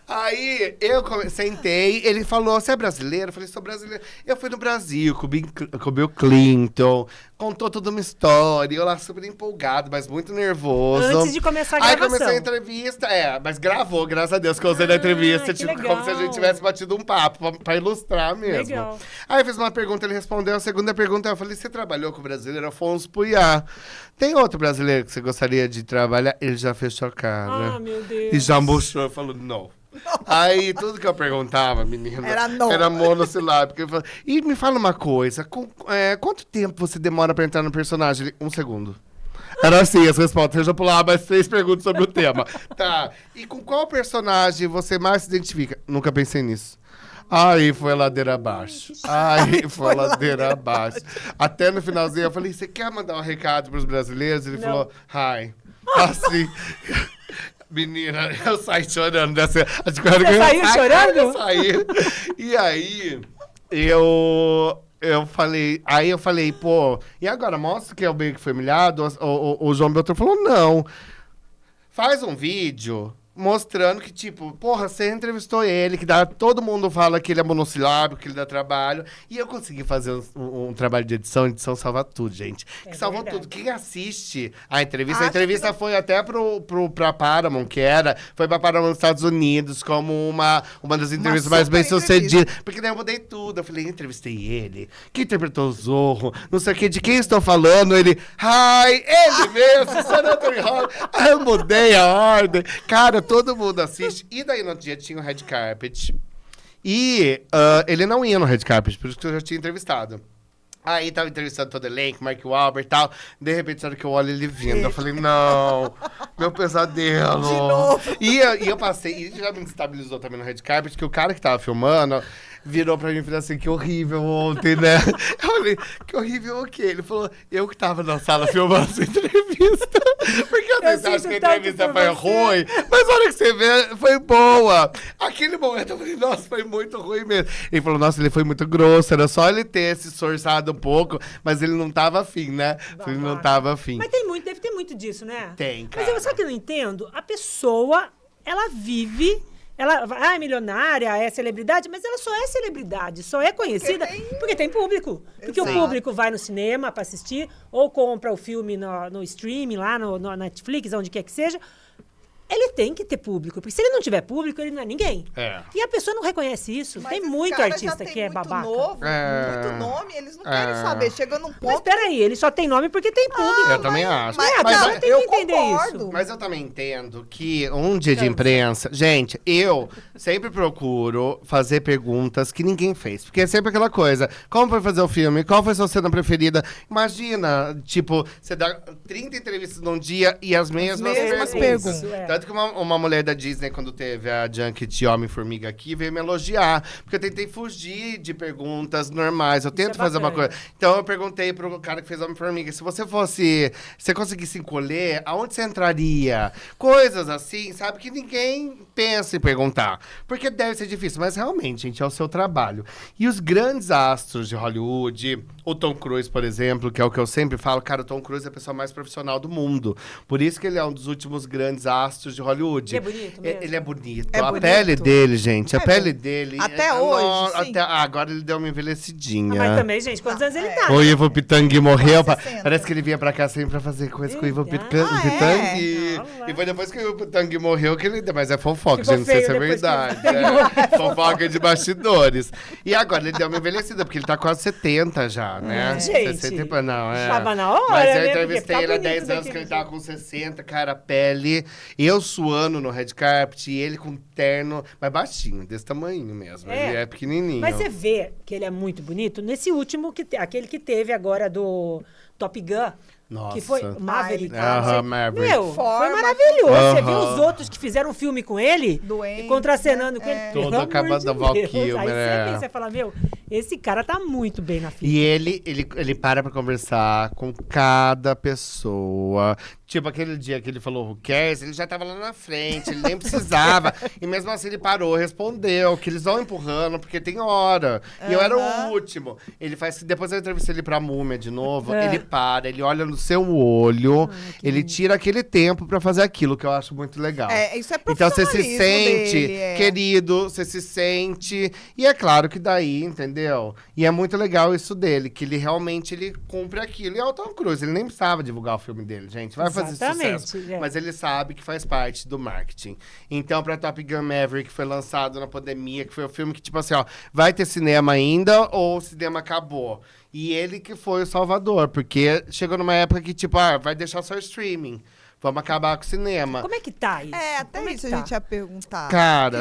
Aí eu sentei, ele falou, você é brasileiro? Eu falei, sou brasileiro. Eu fui no Brasil com o Bill Clinton, contou toda uma história, eu lá super empolgado, mas muito nervoso. Antes de começar a gravação. Aí comecei a entrevista, mas gravou, graças a Deus, que eu usei na entrevista, tipo, como se a gente tivesse batido um papo, pra ilustrar mesmo. Legal. Aí eu fiz uma pergunta, ele respondeu, a segunda pergunta, eu falei, você trabalhou com o brasileiro Afonso Puyá? Tem outro brasileiro que você gostaria de trabalhar? Ele já fechou a cara. Meu Deus. E já murchou, falou, não. Aí, tudo que eu perguntava, menina, era monossilábico. E me fala uma coisa, quanto tempo você demora pra entrar no personagem? 1 segundo. Era assim as respostas, eu já pulava mais 3 perguntas sobre o tema. Tá, e com qual personagem você mais se identifica? Nunca pensei nisso. Aí foi ladeira abaixo. Aí foi ladeira abaixo. Até no finalzinho eu falei, você quer mandar um recado pros brasileiros? Ele falou, hi. Assim... Menina, eu saí chorando dessa... Você saiu chorando? Eu saí. E aí, eu falei, pô, e agora, mostra que é o bem que foi humilhado? O João Beltrão falou, não. Faz um vídeo mostrando que, tipo, porra, você entrevistou ele, que todo mundo fala que ele é monossilábico, que ele dá trabalho. E eu consegui fazer um trabalho de edição salva tudo, gente. Que salvou tudo. Quem assiste a entrevista foi até pra Paramount, foi pra Paramount nos Estados Unidos, como uma das entrevistas mais bem-sucedidas. Porque daí eu mudei tudo. Eu falei, entrevistei ele, que interpretou o Zorro, não sei o que, de quem estou falando. Ele, ele mesmo, sou Anthony Hopkins. Aí eu mudei a ordem. Cara, todo mundo assiste. E daí no outro dia tinha o red carpet. E ele não ia no red carpet, por isso que eu já tinha entrevistado. Aí tava entrevistando todo o elenco, Mark Wahlberg e tal. De repente, na hora que eu olho ele vindo, eu falei, não, meu pesadelo. De novo. E eu passei, e já me estabilizou também no red carpet, que o cara que tava filmando virou pra mim e falou assim, que horrível ontem, né? Eu falei, que horrível o quê? Ele falou, eu que tava na sala filmando essa entrevista. Porque às vezes acho que a entrevista foi ruim, mas a hora que você vê, foi boa. Aquele momento eu falei, nossa, foi muito ruim mesmo. Ele falou, nossa, ele foi muito grosso, era só ele ter se esforçado um pouco, mas ele não tava afim, né? Ele não tava afim. Mas deve ter muito disso, né? Tem, cara. Mas sabe o que eu não entendo? A pessoa, ela vive... Ela é milionária, é celebridade, mas ela só é celebridade, só é conhecida porque tem público. Porque o público vai no cinema para assistir, ou compra o filme no streaming, lá no Netflix, onde quer que seja. ele tem que ter público. Porque se ele não tiver público, ele não é ninguém. E a pessoa não reconhece isso. Mas tem muito artista que é babaca. Muito nome, eles não querem saber. Chega num ponto... Mas peraí, ele só tem nome porque tem público. Eu também acho. Mas tem que entender isso. Mas eu também entendo que um dia de imprensa... Gente, eu sempre procuro fazer perguntas que ninguém fez. Porque é sempre aquela coisa. Como foi fazer o filme? Qual foi a sua cena preferida? Imagina, tipo, você dá 30 entrevistas num dia e as mesmas perguntas. Tanto que uma mulher da Disney, quando teve a Junket Homem-Formiga aqui, veio me elogiar. Porque eu tentei fugir de perguntas normais. Eu tento fazer uma coisa. Então eu perguntei pro cara que fez Homem-Formiga, se você conseguisse encolher, aonde você entraria? Coisas assim, sabe? Que ninguém pensa em perguntar. Porque deve ser difícil. Mas realmente, gente, é o seu trabalho. E os grandes astros de Hollywood, o Tom Cruise, por exemplo, que é o que eu sempre falo, cara, o Tom Cruise é a pessoa mais profissional do mundo. Por isso que ele é um dos últimos grandes astros de Hollywood. Ele é bonito mesmo. Ele é bonito. Pele dele, gente, a pele dele... Até hoje, agora ele deu uma envelhecidinha. Mas também, gente, quantos anos ele tá? O Ivo Pitangui morreu. Parece que ele vinha pra cá sempre pra fazer coisa com o Ivo Pitangui. E foi depois que o Ivo Pitangui morreu que ele... Mas é fofoca, gente, não sei se é verdade. Fofoca de bastidores. E agora ele deu uma envelhecida, porque ele tá quase 70 já, né? Gente, 60, não, tava na hora, mas eu né? entrevistei ele há 10 anos, que ele tava com 60, cara, pele. Eu suando no red carpet e ele com terno, mas baixinho, desse tamanho mesmo. Ele é pequenininho. Mas você vê que ele é muito bonito nesse último, aquele que teve agora do Top Gun. Nossa. Que foi Maverick. Maverick. Meu, foi maravilhoso. Você viu os outros que fizeram um filme com ele? Doente, contracenando com ele. Todo acabado da Val Kilmer. Aí você fala, meu, esse cara tá muito bem na fita. E ele para pra conversar com cada pessoa. Tipo, aquele dia que ele falou who cares, ele já tava lá na frente, ele nem precisava. E mesmo assim ele parou, respondeu, que eles vão empurrando, porque tem hora. E eu era o último. Ele faz que depois eu entrevistei ele pra Múmia de novo, ele para, ele olha no seu olho, ele tira aquele tempo pra fazer aquilo, que eu acho muito legal. Isso é então você se sente dele, querido, você se sente... E é claro que daí, entendeu? E é muito legal isso dele, que ele realmente ele cumpre aquilo. E é o Tom Cruise, ele nem precisava divulgar o filme dele, gente. Vai fazer sucesso. Mas ele sabe que faz parte do marketing. Então, pra Top Gun Maverick, que foi lançado na pandemia, que foi o filme que, tipo assim, ó, vai ter cinema ainda ou o cinema acabou? E ele que foi o salvador, porque chegou numa época que, tipo, vai deixar só streaming. Vamos acabar com o cinema. Como é que tá isso? Até isso a gente ia perguntar. Cara,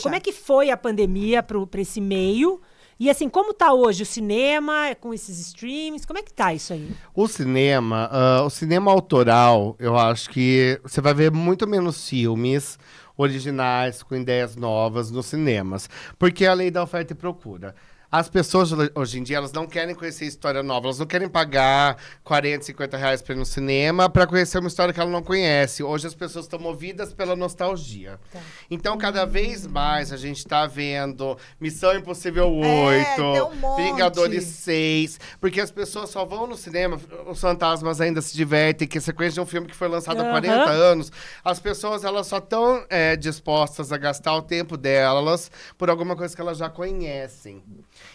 como é que foi a pandemia pra esse meio? E assim, como tá hoje o cinema com esses streams? Como é que tá isso aí? O cinema autoral, eu acho que você vai ver muito menos filmes originais com ideias novas nos cinemas. Porque é a lei da oferta e procura. As pessoas, hoje em dia, elas não querem conhecer história nova. Elas não querem pagar 40, 50 reais para ir no cinema para conhecer uma história que ela não conhece. Hoje as pessoas estão movidas pela nostalgia. Tá. Então, cada vez mais, a gente está vendo Missão Impossível 8, Vingadores 6. Porque as pessoas só vão no cinema, os fantasmas ainda se divertem, que é sequência de um filme que foi lançado há 40 anos. As pessoas, elas só estão dispostas a gastar o tempo delas por alguma coisa que elas já conhecem.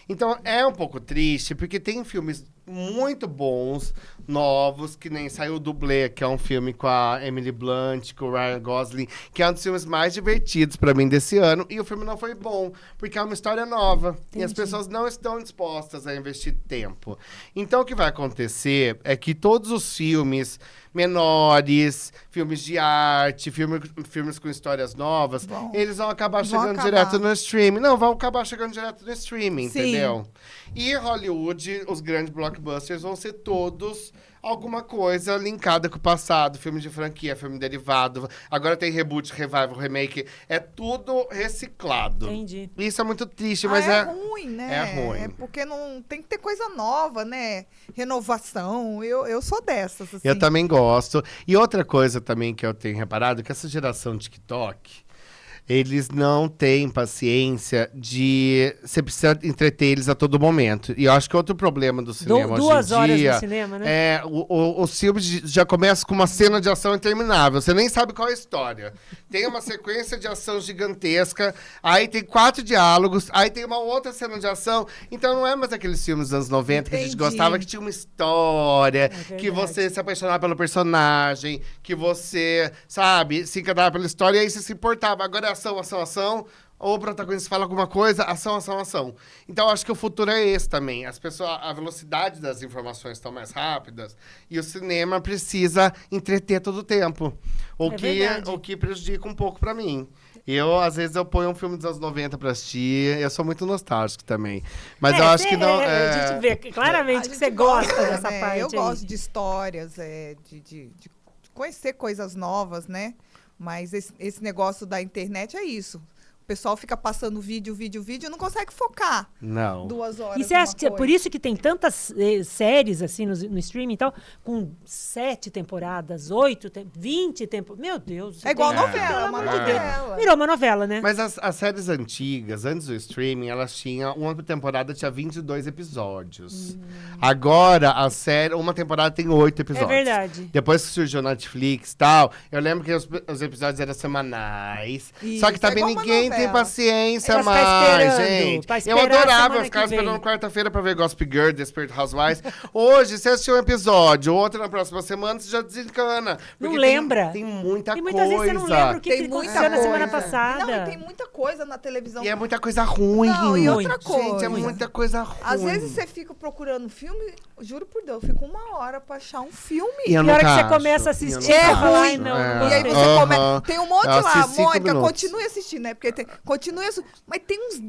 Então, é um pouco triste, porque tem filmes muito bons, novos, que nem saiu o Dublê, que é um filme com a Emily Blunt, com o Ryan Gosling, que é um dos filmes mais divertidos pra mim desse ano, e o filme não foi bom, porque é uma história nova, e as pessoas não estão dispostas a investir tempo. Então, o que vai acontecer é que todos os filmes menores, filmes de arte, filmes com histórias novas, eles vão acabar chegando direto no streaming. Não, vão acabar chegando direto no streaming, entendeu? E Hollywood, os grandes blockbusters vão ser todos alguma coisa linkada com o passado. Filme de franquia, filme derivado. Agora tem reboot, revival, remake. É tudo reciclado. Entendi. Isso é muito triste, mas é ruim, né? É ruim. É porque não tem que ter coisa nova, né? Renovação. Eu sou dessas, assim. Eu também gosto. E outra coisa também que eu tenho reparado, que essa geração TikTok... eles não têm paciência de... Você precisa entreter eles a todo momento. E eu acho que outro problema do cinema hoje em dia... 2 horas no cinema, né? Os filmes já começam com uma cena de ação interminável. Você nem sabe qual é a história. Tem uma sequência de ação gigantesca, aí tem 4 diálogos, aí tem uma outra cena de ação. Então não é mais aqueles filmes dos anos 90 que a gente gostava, que tinha uma história, que você se apaixonava pelo personagem, que você, sabe, se encantava pela história e aí você se importava. Agora é ação, ação, ação. Ou o protagonista fala alguma coisa, ação, ação, ação. Então, eu acho que o futuro é esse também. A velocidade das informações estão mais rápidas e o cinema precisa entreter todo o tempo. O que prejudica um pouco pra mim. Às vezes, eu ponho um filme dos anos 90 pra assistir. Eu sou muito nostálgico também. Mas eu acho que não... A gente vê claramente que você gosta dessa parte. Eu gosto de histórias, de conhecer coisas novas, né? Mas esse negócio da internet é isso. O pessoal fica passando vídeo e não consegue focar. Não. 2 horas. E você acha que é por isso que tem tantas séries assim no streaming e tal, com 7 temporadas, 8, 20 temporadas. Meu Deus. É igual novela, uma novela. Virou uma novela, né? Mas as séries antigas, antes do streaming, elas tinham... Uma temporada tinha 22 episódios. Agora, uma temporada tem 8 episódios. É verdade. Depois que surgiu a Netflix e tal, eu lembro que os episódios eram semanais. Isso, só que também ninguém tem paciência Tá mais, gente. Eu adorava ficar esperando esperando quarta-feira pra ver Gossip Girl, Desperate Housewives. Hoje, você assistiu um episódio, outro na próxima semana, você já desencana. Não lembra. Tem muita coisa. E muitas vezes você não lembra o que aconteceu na semana passada. Não, e tem muita coisa na televisão. E é muita coisa ruim. Não, e outra coisa. Gente, é muita coisa ruim. Às vezes você fica procurando filme, juro por Deus, eu fico 1 hora pra achar um filme. E na hora que você começa a assistir, é ruim. E aí você começa. Tem um monte lá, Mônica, minutos. continue assistindo, né? Porque continue assistindo. Mas tem uns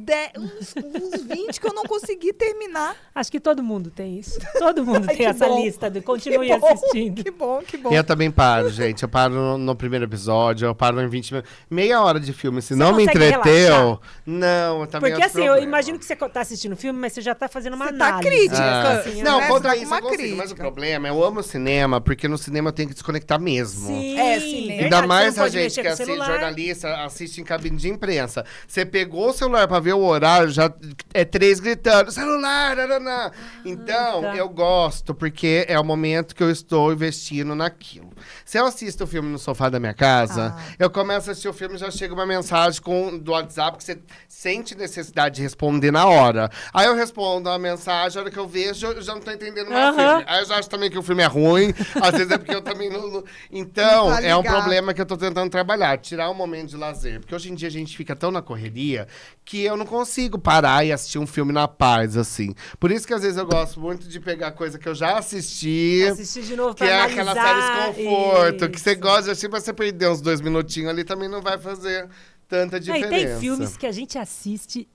20 que eu não consegui terminar. Acho que todo mundo tem isso. Todo mundo tem essa lista do continue Que bom, assistindo. Que bom. Eu também paro, gente. Eu paro no primeiro episódio, eu paro em 20 minutos. Meia hora de filme. Se não me entreteu, relaxar? não, eu também. Porque assim, eu imagino que você tá assistindo o filme, mas você já tá fazendo uma Você tá análise. crítica. Assim, Não, né? contra Você tá isso com eu uma consigo. Mas o problema é eu amo cinema, porque no cinema eu tenho que desconectar mesmo. Sim, cinema. Ainda mais você não a pode gente mexer que com o assiste celular. jornalista, assiste em cabine de imprensa. Você pegou o celular pra ver o horário, já é 3 gritando, celular, nanana. Então, tá. eu gosto, porque é o momento que eu estou investindo naquilo. Se eu assisto o filme no sofá da minha casa, eu começo a assistir o filme e já chega uma mensagem do WhatsApp que você sente necessidade de responder na hora. Aí eu respondo a mensagem, a hora que eu vejo, eu já não tô entendendo mais o filme. Aí eu já acho também que o filme é ruim, às vezes é porque eu também não... Então, Não tá é um ligado. problema que eu tô tentando trabalhar, tirar um momento de lazer. Porque hoje em dia a gente fica tão na correria que eu não consigo parar e assistir um filme na paz, assim. Por isso que às vezes eu gosto muito de pegar coisa que eu já assisti. Assistir de novo Que pra é analisar. aquela série de conforto, que você Isso. gosta de assistir, mas você perder uns 2 minutinhos ali também não vai fazer tanta diferença. E tem filmes que a gente assiste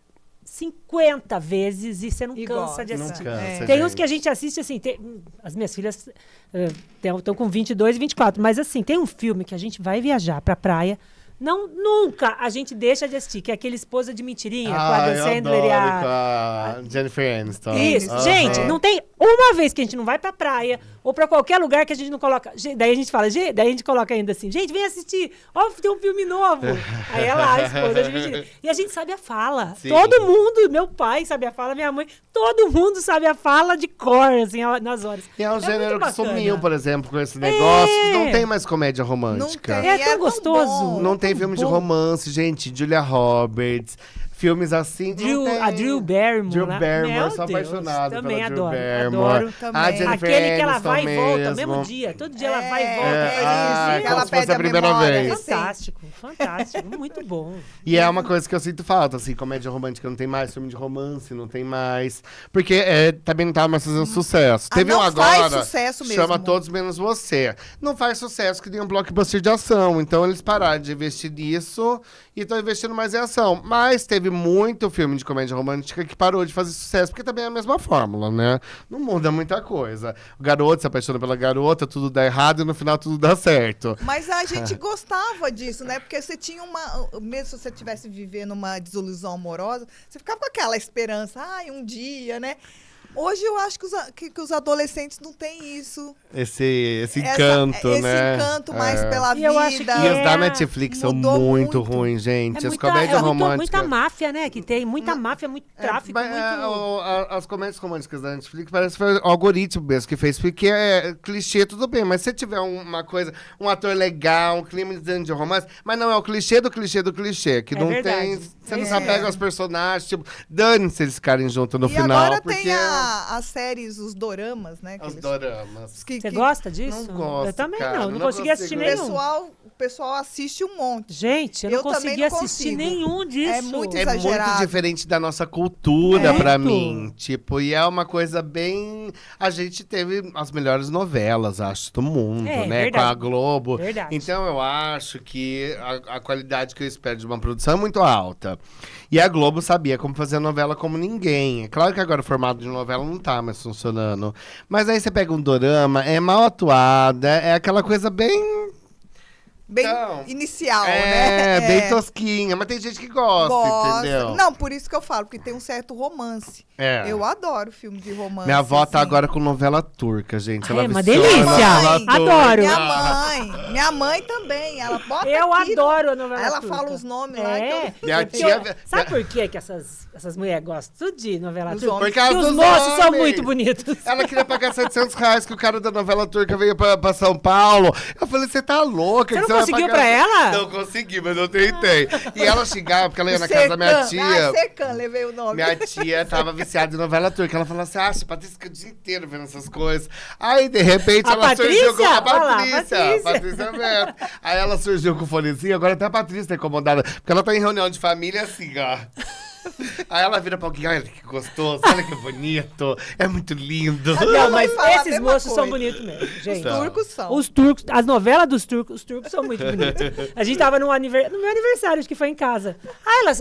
50 vezes e você não cansa de Não assistir. cansa, Tem gente. uns que a gente assiste assim, as minhas filhas estão com 22 e 24, mas assim, tem um filme que a gente vai viajar pra praia, nunca a gente deixa de assistir, que é aquele Esposa de Mentirinha, com a Adam eu Sandler e adoro, a... com a Jennifer Aniston. Isso, Aham. gente, não tem uma vez que a gente não vai pra praia ou pra qualquer lugar que a gente não coloca. Daí a gente fala, daí a gente coloca ainda assim, gente, vem assistir, ó, tem um filme novo. Aí é lá, a Esposa de Mentirinha. E a gente sabe a fala. Sim. Todo mundo, meu pai sabe a fala, minha mãe, todo mundo sabe a fala de cor, assim, nas horas. E é um gênero muito que sumiu, bacana. por exemplo, com esse negócio. Não tem mais comédia romântica. Não tem. É tão tão gostoso. bom. Não tem filme de bom. romance, gente. Julia Roberts. Filmes assim. não tem. A Drew Barrymore. Drew né? Barrymore, Meu sou Deus, apaixonado também pela Drew adoro, Barrymore. adoro. Também. A Jennifer Aquele que ela Aniston vai e volta, mesmo. mesmo dia. Todo dia ela vai e volta. É, faz que ela como se fosse perde a a primeira memória. vez. Fantástico, fantástico, muito bom. E é uma coisa que eu sinto falta, assim, comédia romântica não tem mais, filme de romance não tem mais. Porque também não tava mais fazendo sucesso. Teve não um agora, faz sucesso mesmo. chama Todos Menos Você. Não faz sucesso que nem um blockbuster de ação. Então eles pararam de investir nisso e estão investindo mais em ação. Mas teve muito filme de comédia romântica que parou de fazer sucesso, porque também é a mesma fórmula, né? Não muda muita coisa. O garoto se apaixona pela garota, tudo dá errado e no final tudo dá certo. Mas a gente gostava disso, né? Porque você tinha mesmo se você estivesse vivendo uma desilusão amorosa, você ficava com aquela esperança, um dia, né? Hoje eu acho que os adolescentes não têm isso. Esse encanto, né? Esse encanto mais pela vida. Eu acho que e os da Netflix são muito ruins, gente. As comédias românticas. Muita máfia, né? Que tem muita máfia, muito tráfico. As comédias românticas da Netflix parece que foi o algoritmo mesmo que fez. Porque é clichê, tudo bem. Mas se tiver uma coisa, um ator legal, um clima de romance, mas não é o clichê do clichê do clichê. Que não verdade. tem. Você não se apega aos personagens. Tipo, dane-se eles ficarem juntos no e final. Agora porque... tem as séries, os doramas, né? Os doramas. Você gosta disso? Não gosto, eu também cara, não consegui assistir nenhum. O pessoal assiste um monte. Gente, eu não consegui assistir nenhum disso. É muito exagerado. Muito diferente da nossa cultura, pra mim. Tipo, e é uma coisa bem... A gente teve as melhores novelas, acho, do mundo, né? Verdade. Com a Globo. Verdade. Então, eu acho que a qualidade que eu espero de uma produção é muito alta. E a Globo sabia como fazer novela como ninguém. É claro que agora o formato de novela não tá mais funcionando. Mas aí você pega um dorama, é mal atuada, é aquela coisa bem inicial, né? Bem tosquinha. Mas tem gente que gosta, entendeu? Não, por isso que eu falo, porque tem um certo romance. Eu adoro filme de romance. Minha avó tá agora com novela turca, gente. Ela é uma delícia. Adoro. Minha mãe também. Ela bota Eu adoro a novela ela turca. fala os nomes lá. Minha tia... Sabe por que essas mulheres gostam tudo de novela turca? Porque os moços são muito bonitos. Ela queria pagar R$700 que o cara da novela turca veio pra São Paulo. Eu falei, você tá louca? Você não conseguiu pra ela? Não consegui, mas eu tentei. E ela xingava, porque ela ia na casa da minha tia. Secan, levei o nome. Minha tia tava viciada em novela turca. Ela falou assim, Patrícia, fica o dia inteiro vendo essas coisas. Aí, de repente, ela surgiu com a Patrícia mesmo. Aí ela surgiu com o fonezinho, agora até a Patrícia tá incomodada. Porque ela tá em reunião de família assim, ó. Aí ela vira pra alguém, olha que gostoso, olha que bonito, é muito lindo. Não, mas esses moços são bonitos mesmo, gente. Os turcos são. Os turcos, as novelas dos turcos, os turcos são muito bonitos. A gente tava no meu aniversário, acho que foi em casa.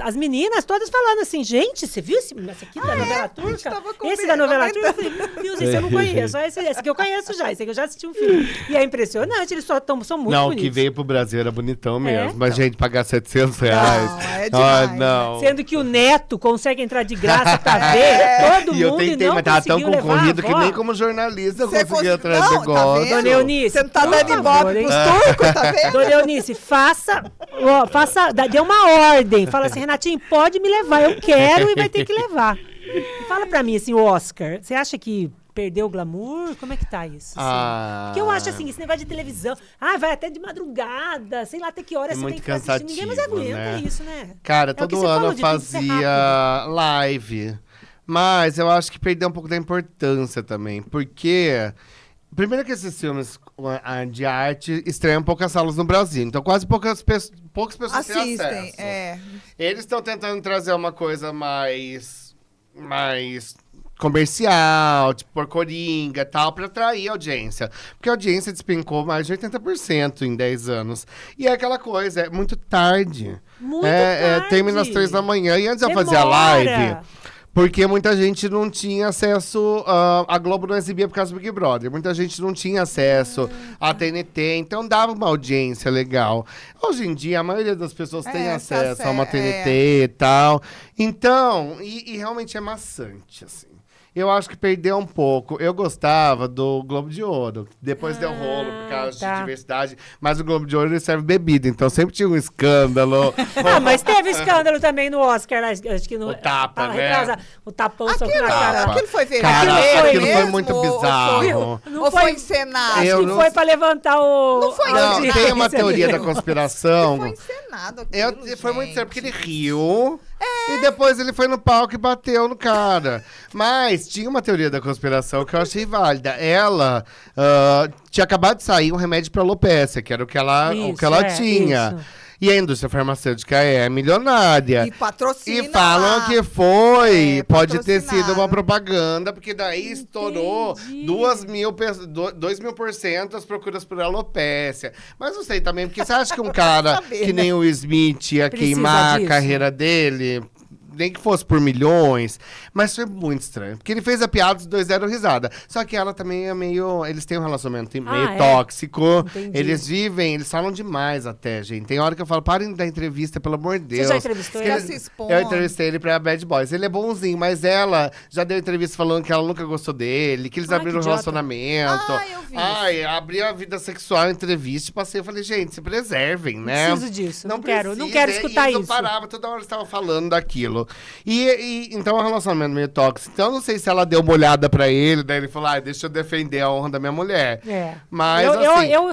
As meninas todas falando assim, gente, você viu esse aqui da novela turca? Esse da novela turca? Eu falei, meu Deus, esse eu não conheço. Esse que eu conheço já, esse que eu já assisti um filme. E é impressionante, eles são muito bonitos. Não, o que veio pro Brasil era bonitão mesmo. Mas, gente, pagar R$700. Não, é demais. Não. Sendo que o Neto consegue entrar de graça pra ver todo mundo. E eu tentei, mas tava tão concorrido que nem como jornalista eu consegui entrar de negócio. Dona Eunice, você não tá dando ibope pros turcos, tá vendo? Dona Eunice, dê uma ordem. Fala assim, Renatinho, pode me levar, eu quero e vai ter que levar. E fala pra mim, assim, o Oscar, você acha que perdeu o glamour? Como é que tá isso? Assim? Porque eu acho assim, esse negócio de televisão, vai até de madrugada, sei lá até que hora você tem que assistir. Ninguém mais aguenta isso, né? Cara, todo ano eu fazia live. Mas eu acho que perdeu um pouco da importância também. Porque, primeiro que esses filmes de arte estreiam poucas salas no Brasil. Então quase poucas pessoas têm acesso. Eles estão tentando trazer uma coisa mais comercial, tipo por Coringa e tal, pra atrair a audiência. Porque a audiência despencou mais de 80% em 10 anos. E é aquela coisa, é muito tarde. Muito tarde. Termina às 3 da manhã. E antes eu fazia live, porque muita gente não tinha acesso... a Globo não exibia por causa do Big Brother. Muita gente não tinha acesso à TNT. Então dava uma audiência legal. Hoje em dia, a maioria das pessoas tem acesso a uma TNT e tal. Então, e realmente é maçante, assim. Eu acho que perdeu um pouco. Eu gostava do Globo de Ouro. Depois deu rolo por causa de diversidade. Mas o Globo de Ouro ele serve bebida. Então sempre tinha um escândalo. Mas teve escândalo também no Oscar. Acho que no, o tapa, né? O tapão só na cara. Aquilo foi verdadeiro. Cara, aquilo foi muito bizarro. Ou foi encenado? Acho que foi pra levantar o... Não foi Não, tem uma teoria da conspiração. Foi encenado aquilo, foi muito sério, porque ele riu. E depois ele foi no palco e bateu no cara. Mas tinha uma teoria da conspiração que eu achei válida. Ela tinha acabado de sair um remédio para alopecia, que era o que ela tinha. Isso. E a indústria farmacêutica é milionária. E patrocina. E falam que pode ter sido uma propaganda, porque daí estourou 2.000% as procuras por alopecia. Mas não sei também, porque você acha que um cara que nem o Smith ia queimar a carreira dele? nem que fosse por milhões, mas foi muito estranho. Porque ele fez a piada, os dois deram risada. Só que ela também é meio... Eles têm um relacionamento meio tóxico. Entendi. Eles falam demais até, gente. Tem hora que eu falo, parem da entrevista, pelo amor de Deus. Você já entrevistou ele? Eu entrevistei ele pra Bad Boys. Ele é bonzinho, mas ela já deu entrevista falando que ela nunca gostou dele, que eles abriram um relacionamento. Eu vi isso. Abriu a vida sexual em entrevista. Passei, eu falei, gente, se preservem, né? Não preciso disso. Não quero escutar isso. Eu parava, toda hora eles estavam falando daquilo. Então, é um relacionamento meio tóxico. Então, eu não sei se ela deu uma olhada pra ele, daí ele falou, deixa eu defender a honra da minha mulher. Mas,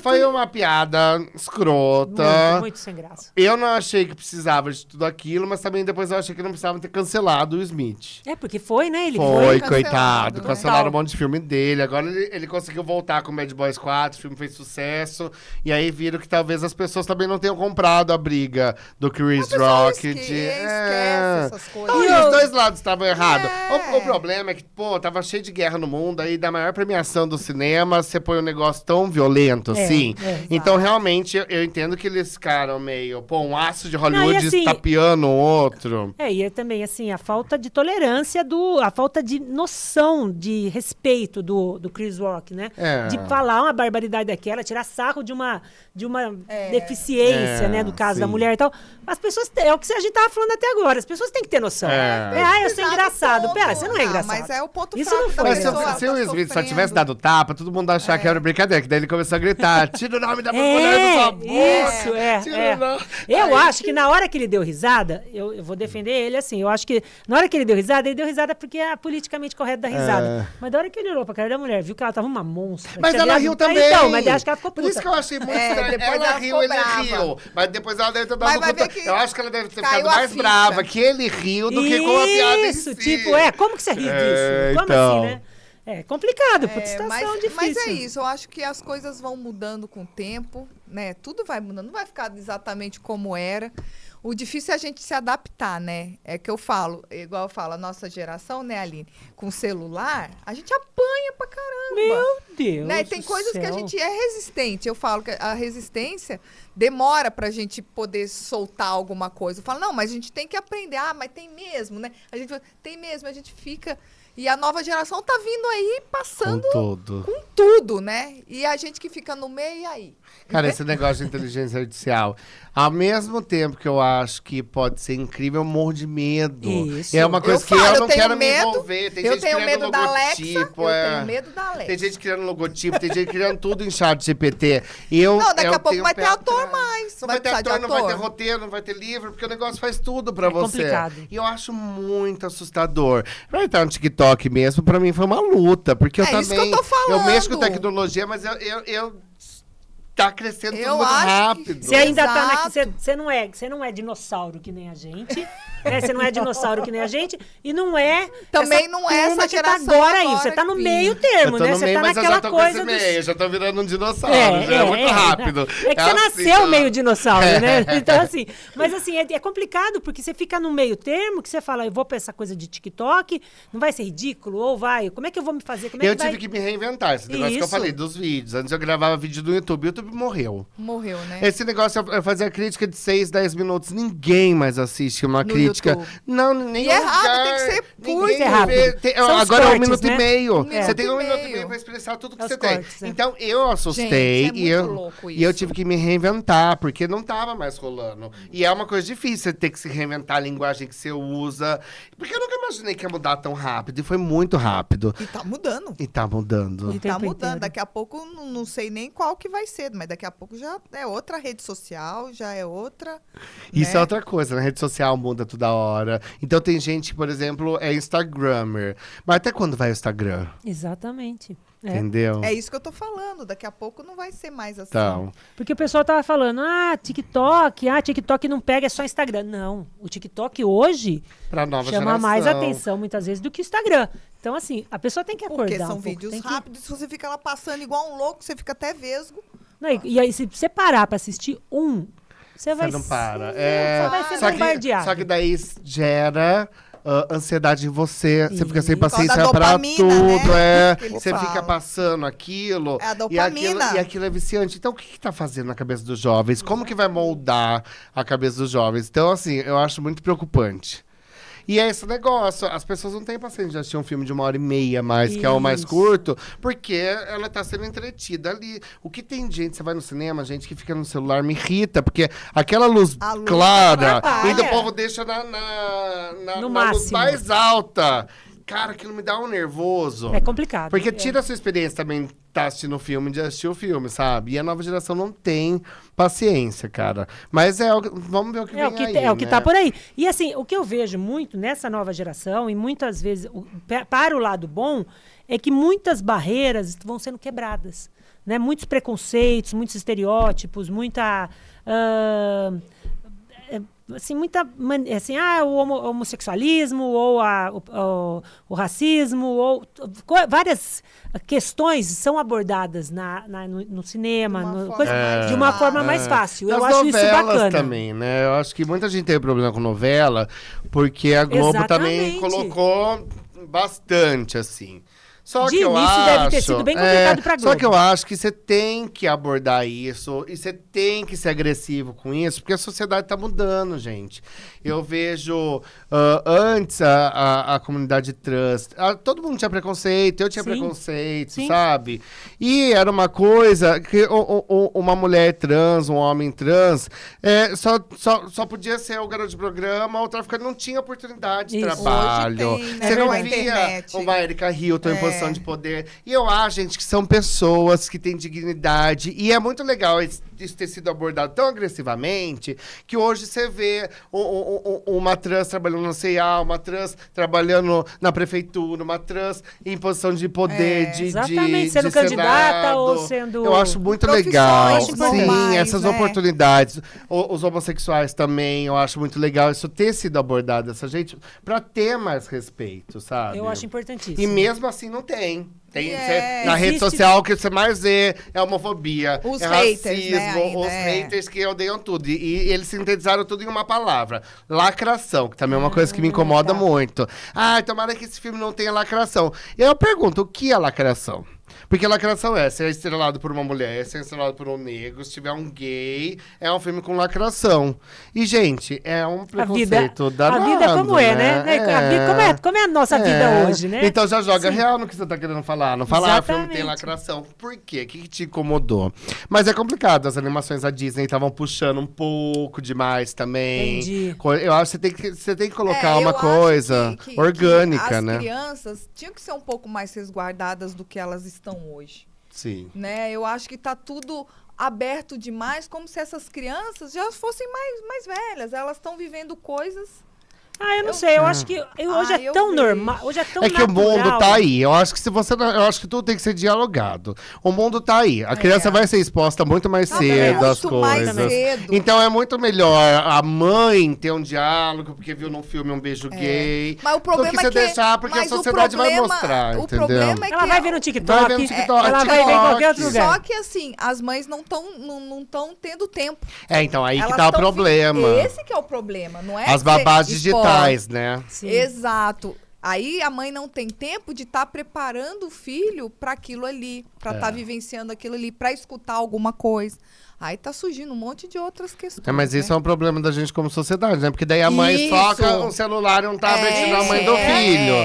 foi uma piada escrota. Muito sem graça. Eu não achei que precisava de tudo aquilo, mas também depois eu achei que não precisava ter cancelado o Smith. Porque foi, né? Ele foi coitado. Cancelaram um monte de filme dele. Agora ele conseguiu voltar com Bad Boys 4, o filme fez sucesso. E aí viram que talvez as pessoas também não tenham comprado a briga do Chris Rock. Esquece essas coisas. E os dois lados estavam errados. O problema é que, tava cheio de guerra no mundo. Aí da maior premiação do cinema, você põe um negócio tão violento assim. Então, realmente, eu entendo que eles ficaram meio... um aço de Hollywood estapeando o outro. E também, assim, a falta de tolerância, a falta de noção, de respeito do Chris Rock, né? De falar uma barbaridade daquela, tirar sarro de uma deficiência, né? No caso da mulher e tal. As pessoas... É o que a gente tava falando até agora. As pessoas têm que ter noção. Eu sou engraçado. Pera, você não é engraçado. Mas é o ponto Isso não foi. Se o Smith só tivesse dado tapa, todo mundo ia achar que era brincadeira. Que daí ele começou a gritar, tira o nome da mulher do sua boca. Eu acho que na hora que ele deu risada, eu vou defender ele assim, eu acho que na hora que ele deu risada porque é politicamente correto dar risada. Mas na hora que ele olhou pra cara da mulher, viu que ela tava uma monstra. Mas ela riu também. Então, mas acho que ela ficou puta. Por isso que eu achei muito estranho. Ela riu, ele riu. Mas depois ela deve ter dado conta. Eu acho que ela deve ter ficado mais brava que ele riu do que com a piada em si. Tipo, como que você riu disso? Como assim, né? É complicado, situação difícil. Mas é isso, eu acho que as coisas vão mudando com o tempo, né? Tudo vai mudando, não vai ficar exatamente como era. O difícil é a gente se adaptar, né? É que eu falo, igual eu falo, a nossa geração, né, Aline? Com celular, a gente apanha pra caramba. Meu Deus, né? E tem coisas que a gente é resistente. Eu falo que a resistência demora pra gente poder soltar alguma coisa. Eu falo, não, mas a gente tem que aprender. Mas tem mesmo, né? A gente tem mesmo, a gente fica... E a nova geração tá vindo aí passando com tudo, né? E a gente que fica no meio, e aí? Cara, esse negócio de inteligência artificial, ao mesmo tempo que eu acho que pode ser incrível, eu morro de medo. Isso. É uma coisa que eu não quero me envolver. Tem gente criando medo da Alexa, eu tenho medo da Alexa. Tem gente criando logotipo, tem gente criando tudo em chat GPT. Daqui a pouco vai ter ator mais. Não vai ter ator, não vai ter roteiro, não vai ter livro, porque o negócio faz tudo pra você. Complicado. E eu acho muito assustador. Vai estar no TikTok mesmo, pra mim foi uma luta, porque eu também... isso que eu tô falando. Eu mexo com tecnologia, mas eu tá crescendo tudo muito rápido. Você ainda tá naquele... Você não é dinossauro que nem a gente, né? Você não é dinossauro que nem a gente, e não é... Também não é essa geração que tá agora aí. Você tá no meio termo, né? Você tá naquela coisa Eu já tô virando um dinossauro, já é muito rápido. É que você nasceu meio dinossauro, né? Então, assim... Mas, assim, é complicado, porque você fica no meio termo, que você fala, eu vou pra essa coisa de TikTok, não vai ser ridículo? Ou vai? Como é que eu vou me fazer? Eu tive que me reinventar, esse negócio que eu falei, dos vídeos. Antes eu gravava vídeo do YouTube, o YouTube morreu. Morreu, né? Esse negócio, eu fazia crítica de 6, 10 minutos. Ninguém mais assiste uma crítica. YouTube. Não, nem é rápido, tem que ser curto. Rápido. Agora cortes, é 1 minuto né? e meio. Você tem 1 minuto e meio pra expressar tudo que você cortes, tem. Então, eu assustei. Gente, é muito louco isso. E eu tive que me reinventar, porque não tava mais rolando. E é uma coisa difícil, você ter que se reinventar a linguagem que você usa. Porque eu nunca imaginei que ia mudar tão rápido. E foi muito rápido. E tá mudando. E tá mudando. Daqui a pouco, não sei nem qual que vai ser, mas daqui a pouco já é outra rede social, já é outra. Isso é outra coisa, na rede social muda toda hora. Então tem gente que, por exemplo, é Instagrammer. Mas até quando vai o Instagram? Exatamente. Entendeu? É isso que eu tô falando. Daqui a pouco não vai ser mais assim. Então. Porque o pessoal tava falando, TikTok não pega, é só Instagram. Não, o TikTok hoje chama mais atenção, muitas vezes, do que o Instagram. Então, assim, a pessoa tem que acordar. Porque são vídeos rápidos, se você fica lá passando igual um louco, você fica até vesgo. Não, e aí, se você parar pra assistir você vai... Você não para. Você vai ser bombardeado. Só que daí gera... ansiedade em você, você fica sem paciência pra dopamina, tudo, né? Você fica passando aquilo, a dopamina. E aquilo é viciante. Então, o que tá fazendo na cabeça dos jovens? Como que vai moldar a cabeça dos jovens? Então, assim, eu acho muito preocupante. E é esse negócio, as pessoas não têm paciência de assistir um filme de 1h30 mais, que é o mais curto, porque ela tá sendo entretida ali. O que tem gente, você vai no cinema, gente que fica no celular, me irrita, porque aquela luz clara, e o povo deixa na luz mais alta. Cara, aquilo me dá um nervoso. É complicado. Porque tira a sua experiência também, tá assistindo o filme, de assistir o filme, sabe? E a nova geração não tem paciência, cara. Mas vamos ver o que vem aí, É o que né? tá por aí. E assim, o que eu vejo muito nessa nova geração, e muitas vezes, para o lado bom, é que muitas barreiras vão sendo quebradas. Né? Muitos preconceitos, muitos estereótipos, muita... assim, o homossexualismo, ou o racismo, ou várias questões são abordadas no cinema, de uma forma mais fácil. Eu acho isso bacana. Também, né? Eu acho que muita gente tem problema com novela, porque a Globo também colocou bastante, assim. Só que eu acho, deve ter sido bem complicado pra Globo. Só que eu acho que você tem que abordar isso e você tem que ser agressivo com isso, porque a sociedade tá mudando, gente. Eu vejo antes a comunidade trans, todo mundo tinha preconceito, eu tinha preconceito, sabe? E era uma coisa que uma mulher trans, um homem trans, só podia ser o garoto de programa, ou traficante, não tinha oportunidade de trabalho. Hoje tem, você não via uma Erika Hilton em posição de poder. E eu acho, gente, que são pessoas que têm dignidade. E é muito legal isso ter sido abordado tão agressivamente que hoje você vê uma trans trabalhando na C&A, uma trans trabalhando na prefeitura, uma trans em posição de poder, exatamente, sendo candidata Senado. ou sendo... Eu acho muito legal. Normais, essas oportunidades. Os homossexuais também, eu acho muito legal isso ter sido abordado dessa gente pra ter mais respeito, sabe? Eu acho importantíssimo. E mesmo assim não tem. Na rede social o que você mais vê é homofobia, os haters, racismo, os haters que odeiam tudo. E eles sintetizaram tudo em uma palavra. Lacração, que também é uma coisa que me incomoda muito. Tomara que esse filme não tenha lacração. E eu pergunto, o que é lacração? Porque lacração ser estrelado por uma mulher, ser estrelado por um negro, se tiver um gay, é um filme com lacração. E, gente, é um preconceito danado, a vida como né? Como é a nossa vida hoje, né? Então já joga real no que você tá querendo falar. Não fala, o filme tem lacração. Por quê? O que te incomodou? Mas é complicado. As animações da Disney estavam puxando um pouco demais também. Entendi. Eu acho que você tem que colocar uma coisa orgânica, né? As crianças tinham que ser um pouco mais resguardadas do que elas estão hoje. Sim. Né? Eu acho que tá tudo aberto demais, como se essas crianças já fossem mais velhas. Elas estão vivendo coisas... eu não sei, eu acho que hoje é tão normal, hoje é tão natural. Que o mundo tá aí. Eu acho que eu acho que tudo tem que ser dialogado. O mundo tá aí. A criança vai ser exposta muito mais cedo às coisas. Então é muito melhor a mãe ter um diálogo, porque viu num filme um beijo gay. Mas o problema do que você deixar, porque a sociedade vai mostrar, o entendeu? Problema é que ela vai ver no TikTok, vai ver no TikTok, ela vai ver em qualquer outro lugar. Só que assim, as mães não estão tendo tempo. Então aí que tá o problema. Esse que é o problema, não é? As babás digitais, né? Sim. Exato. Aí a mãe não tem tempo de estar preparando o filho para aquilo ali, para estar vivenciando aquilo ali, para escutar alguma coisa. Aí tá surgindo um monte de outras questões. Mas isso é um problema da gente como sociedade, né? Porque daí a mãe soca um celular e um tablet na mãe do filho.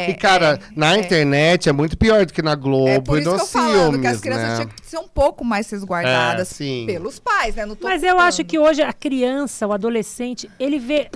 E, cara, na internet é muito pior do que na Globo e nos filmes, que as crianças tinham que ser um pouco mais resguardadas pelos pais, né? Mas eu acho que hoje a criança, o adolescente, ele vê,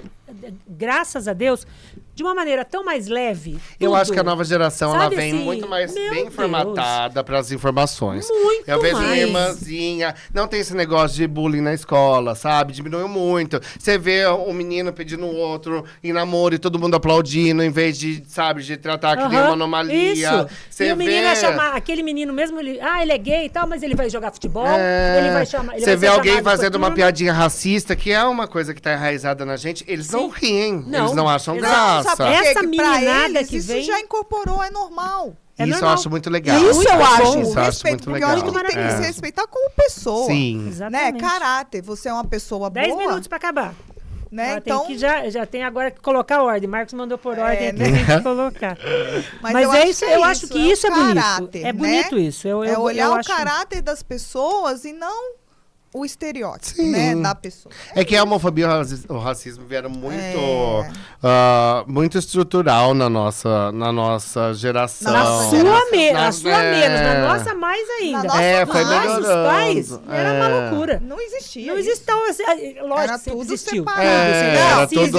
graças a Deus, de uma maneira tão mais leve. Eu acho que a nova geração ela vem assim, muito mais bem formatada para as informações. Muito Eu vejo mais. minha irmãzinha, não tem esse negócio de bullying na escola, sabe? Diminuiu muito. Você vê um menino pedindo o outro em namoro e todo mundo aplaudindo, em vez de, sabe, de tratar que nem uma anomalia. Isso. Você e o menino vai chamar, aquele menino mesmo, ele é gay e tal, mas ele vai jogar futebol, ele vai chamar... Você vê alguém fazendo uma piadinha racista, que é uma coisa que tá enraizada na gente, eles não riem, eles não acham graça. Essa meninada que vem... Isso já incorporou, é normal. Isso normal. eu acho muito legal. Isso eu acho. Isso eu acho muito legal. Porque tem que se respeitar como pessoa. Sim. Exatamente. Né? Caráter. Você é uma pessoa 10 boa. minutos pra acabar. Né? Então... tem que já tem agora que colocar ordem. Marcos mandou por ordem aqui, tem que colocar. Mas eu acho que isso é bonito. É bonito isso. É olhar o caráter das pessoas e não o estereótipo, né, da pessoa. É que a homofobia e o racismo vieram muito estrutural na nossa geração. Na sua menos, na nossa mais ainda. Foi melhorando. Nossos pais, era uma loucura. Não existia. Não existia, lógico, era sempre tudo existiu.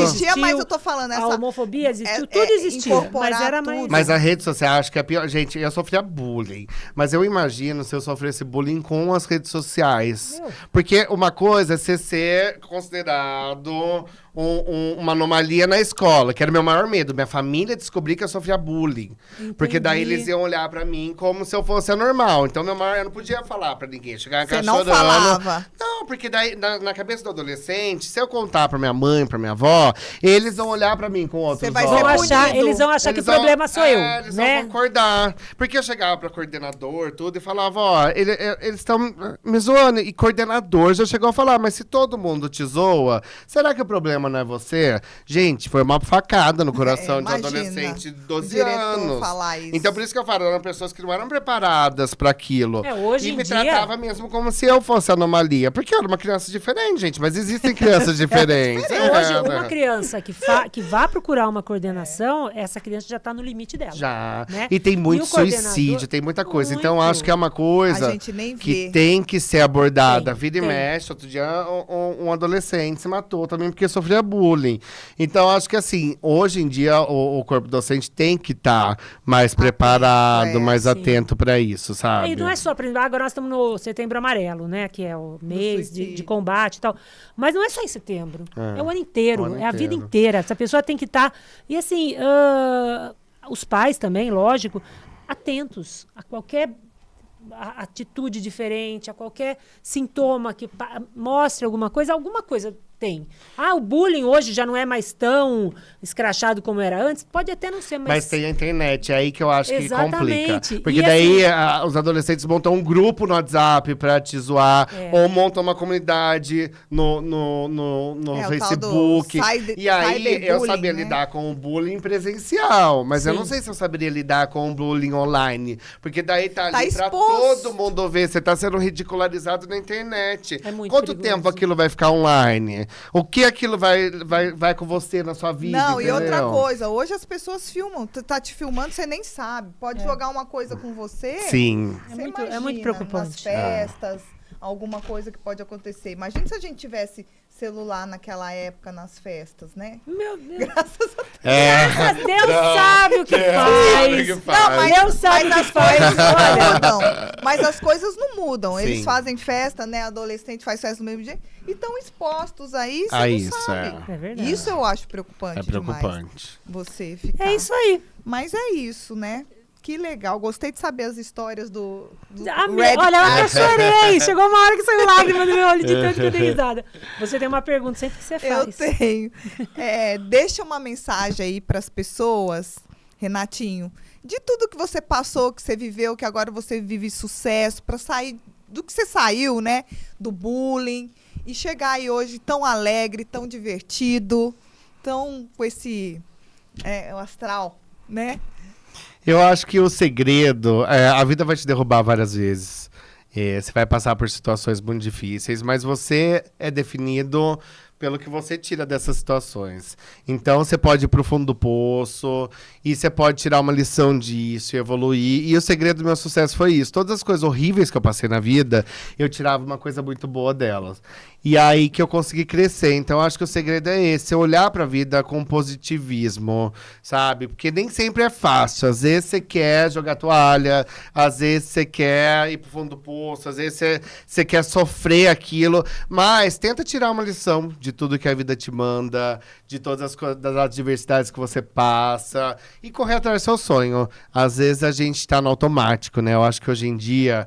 Existia, mas eu tô falando a homofobia existiu, tudo existia, mas era mais... Mas a rede social, acho que é pior. Gente, eu sofria bullying, mas eu imagino se eu sofresse bullying com as redes sociais. Porque uma coisa é você ser considerado uma anomalia na escola, que era o meu maior medo. Minha família descobrir que eu sofria bullying. Entendi. Porque daí eles iam olhar pra mim como se eu fosse anormal. Então, eu não podia falar pra ninguém. Chegar em casa chorando. Você não falava? Não, porque daí, na cabeça do adolescente, se eu contar pra minha mãe, pra minha avó, eles vão olhar pra mim com outros olhos. Eles vão achar que o problema sou eu, eles vão concordar. Porque eu chegava pra coordenador, tudo, e falava, eles estão me zoando. E coordenador já chegou a falar, mas se todo mundo te zoa, será que o problema não é você? Gente, foi uma facada no coração de um adolescente de 12 anos. Falar isso. Então, por isso que eu falo, eram pessoas que não eram preparadas para aquilo. Hoje e me tratava mesmo como se eu fosse anomalia. Porque eu era uma criança diferente, gente. Mas existem crianças diferentes. Hoje, uma criança que vá procurar uma coordenação, essa criança já está no limite dela. Já. Né? E tem muito suicídio, tem muita coisa. Então, acho que é uma coisa a gente nem que vê. tem que ser abordada. Vida e mexe. Outro dia, um adolescente se matou também porque sofria bullying. Então, acho que assim, hoje em dia, o corpo docente tem que estar mais preparado, mais atento para isso, sabe? E não é só, por exemplo, agora nós estamos no Setembro Amarelo, né? Que é o mês de combate e tal. Mas não é só em setembro. É o ano inteiro, a vida inteira. Essa pessoa tem que estar... E assim, os pais também, lógico, atentos a qualquer atitude diferente, a qualquer sintoma que mostre alguma coisa tem. O bullying hoje já não é mais tão escrachado como era antes? Pode até não ser, mas tem a internet, é aí que eu acho que complica. Porque e daí os adolescentes montam um grupo no WhatsApp pra te zoar, ou montam uma comunidade no Facebook. E aí eu sabia lidar com o bullying presencial, mas eu não sei se eu saberia lidar com o bullying online. Porque daí tá ali pra todo mundo ver, você tá sendo ridicularizado na internet. Quanto tempo aquilo vai ficar online? O que aquilo vai com você na sua vida? Não, entendeu? E outra coisa, hoje as pessoas filmam, tá te filmando, você nem sabe. Pode jogar uma coisa com você. Sim. É muito preocupante. Nas festas, alguma coisa que pode acontecer. Imagina se a gente tivesse celular naquela época nas festas, né? Meu Deus. Graças a Deus. Deus sabe o que faz. Deus sabe o que faz. Mas as coisas não mudam. Eles fazem festa, né? Adolescente faz festa do mesmo jeito. E estão expostos aí, você não sabe. É verdade. Isso eu acho preocupante. É preocupante. Demais, você ficar. É isso aí. Mas é isso, né? Que legal. Gostei de saber as histórias do Olha, eu até chorei. Chegou uma hora que saiu lágrima do meu olho de tanto que eu dei risada. Você tem uma pergunta sempre que você faz. Eu tenho. Deixa uma mensagem aí para as pessoas, Renatinho, de tudo que você passou, que você viveu, que agora você vive sucesso, para sair do que você saiu, né? Do bullying. E chegar aí hoje tão alegre, tão divertido, tão com esse o astral, né? Eu acho que o segredo... a vida vai te derrubar várias vezes. Você vai passar por situações muito difíceis, mas você é definido pelo que você tira dessas situações. Então, você pode ir pro fundo do poço, e você pode tirar uma lição disso e evoluir. E o segredo do meu sucesso foi isso. Todas as coisas horríveis que eu passei na vida, eu tirava uma coisa muito boa delas. E aí que eu consegui crescer. Então, eu acho que o segredo é esse. Olhar pra vida com positivismo, sabe? Porque nem sempre é fácil. Às vezes você quer jogar toalha, às vezes você quer ir pro fundo do poço, às vezes você quer sofrer aquilo. Mas tenta tirar uma lição de tudo que a vida te manda, de todas as coisas, das adversidades que você passa, e correr atrás do seu sonho. Às vezes a gente tá no automático, né? Eu acho que hoje em dia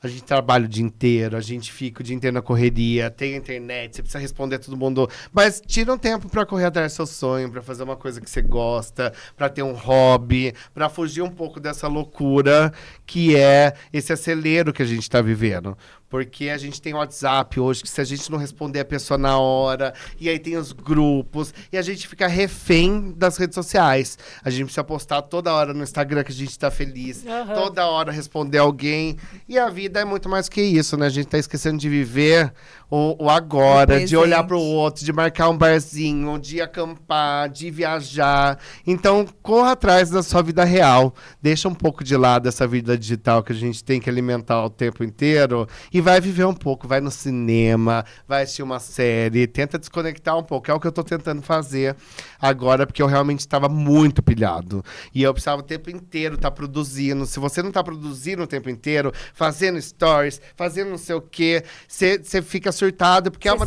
a gente trabalha o dia inteiro, a gente fica o dia inteiro na correria, tem a internet, você precisa responder a todo mundo. Mas tira um tempo pra correr atrás do seu sonho, pra fazer uma coisa que você gosta, pra ter um hobby, pra fugir um pouco dessa loucura que é esse acelero que a gente tá vivendo. Porque a gente tem WhatsApp hoje, que se a gente não responder a pessoa na hora, e aí tem os grupos, e a gente fica refém das redes sociais. A gente precisa postar toda hora no Instagram que a gente tá feliz, toda hora responder alguém. E a vida é muito mais que isso, né? A gente tá esquecendo de viver o agora, de olhar pro outro, de marcar um barzinho, de acampar, de viajar. Então, corra atrás da sua vida real. Deixa um pouco de lado essa vida digital que a gente tem que alimentar o tempo inteiro e vai viver um pouco. Vai no cinema, vai assistir uma série, tenta desconectar um pouco. É o que eu tô tentando fazer agora, porque eu realmente estava muito pilhado. E eu precisava o tempo inteiro estar produzindo. Se você não tá produzindo o tempo inteiro, fazendo stories, fazendo não sei o quê, você fica surtado, porque é uma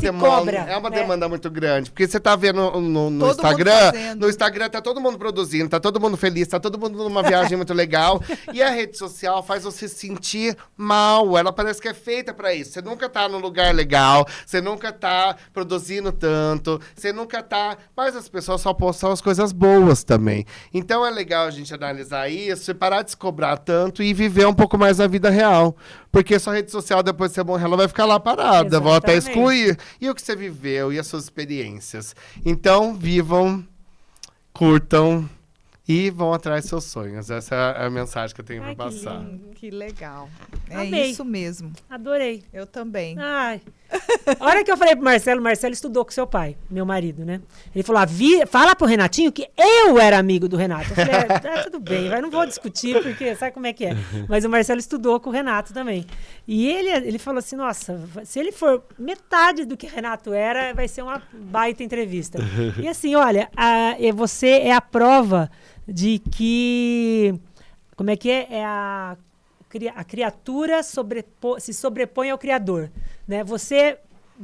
demanda muito grande. Porque você tá vendo no Instagram tá todo mundo produzindo, tá todo mundo feliz, tá todo mundo numa viagem muito legal. E a rede social faz você se sentir mal. Ela parece que é feita pra isso. Você nunca tá num lugar legal, você nunca tá produzindo tanto, você nunca tá... Mas as pessoas só postam as coisas boas também. Então é legal a gente analisar isso e parar de se cobrar tanto e viver um pouco mais a vida real. Porque sua rede social, depois de você morrer, ela vai ficar lá parada. Vão até excluir. E o que você viveu e as suas experiências. Então, vivam, curtam e vão atrás dos seus sonhos. Essa é a mensagem que eu tenho para passar. Que legal. Amei. Isso mesmo. Adorei. Eu também. Ai. A hora que eu falei pro Marcelo, o Marcelo estudou com seu pai, meu marido, né? Ele falou, fala pro Renatinho que eu era amigo do Renato. Eu falei, tudo bem, não vou discutir, porque sabe como é que é. Mas o Marcelo estudou com o Renato também. E ele falou assim, nossa, se ele for metade do que Renato era, vai ser uma baita entrevista. E assim, olha, você é a prova de que... Como é que é? A criatura se sobrepõe ao Criador, né?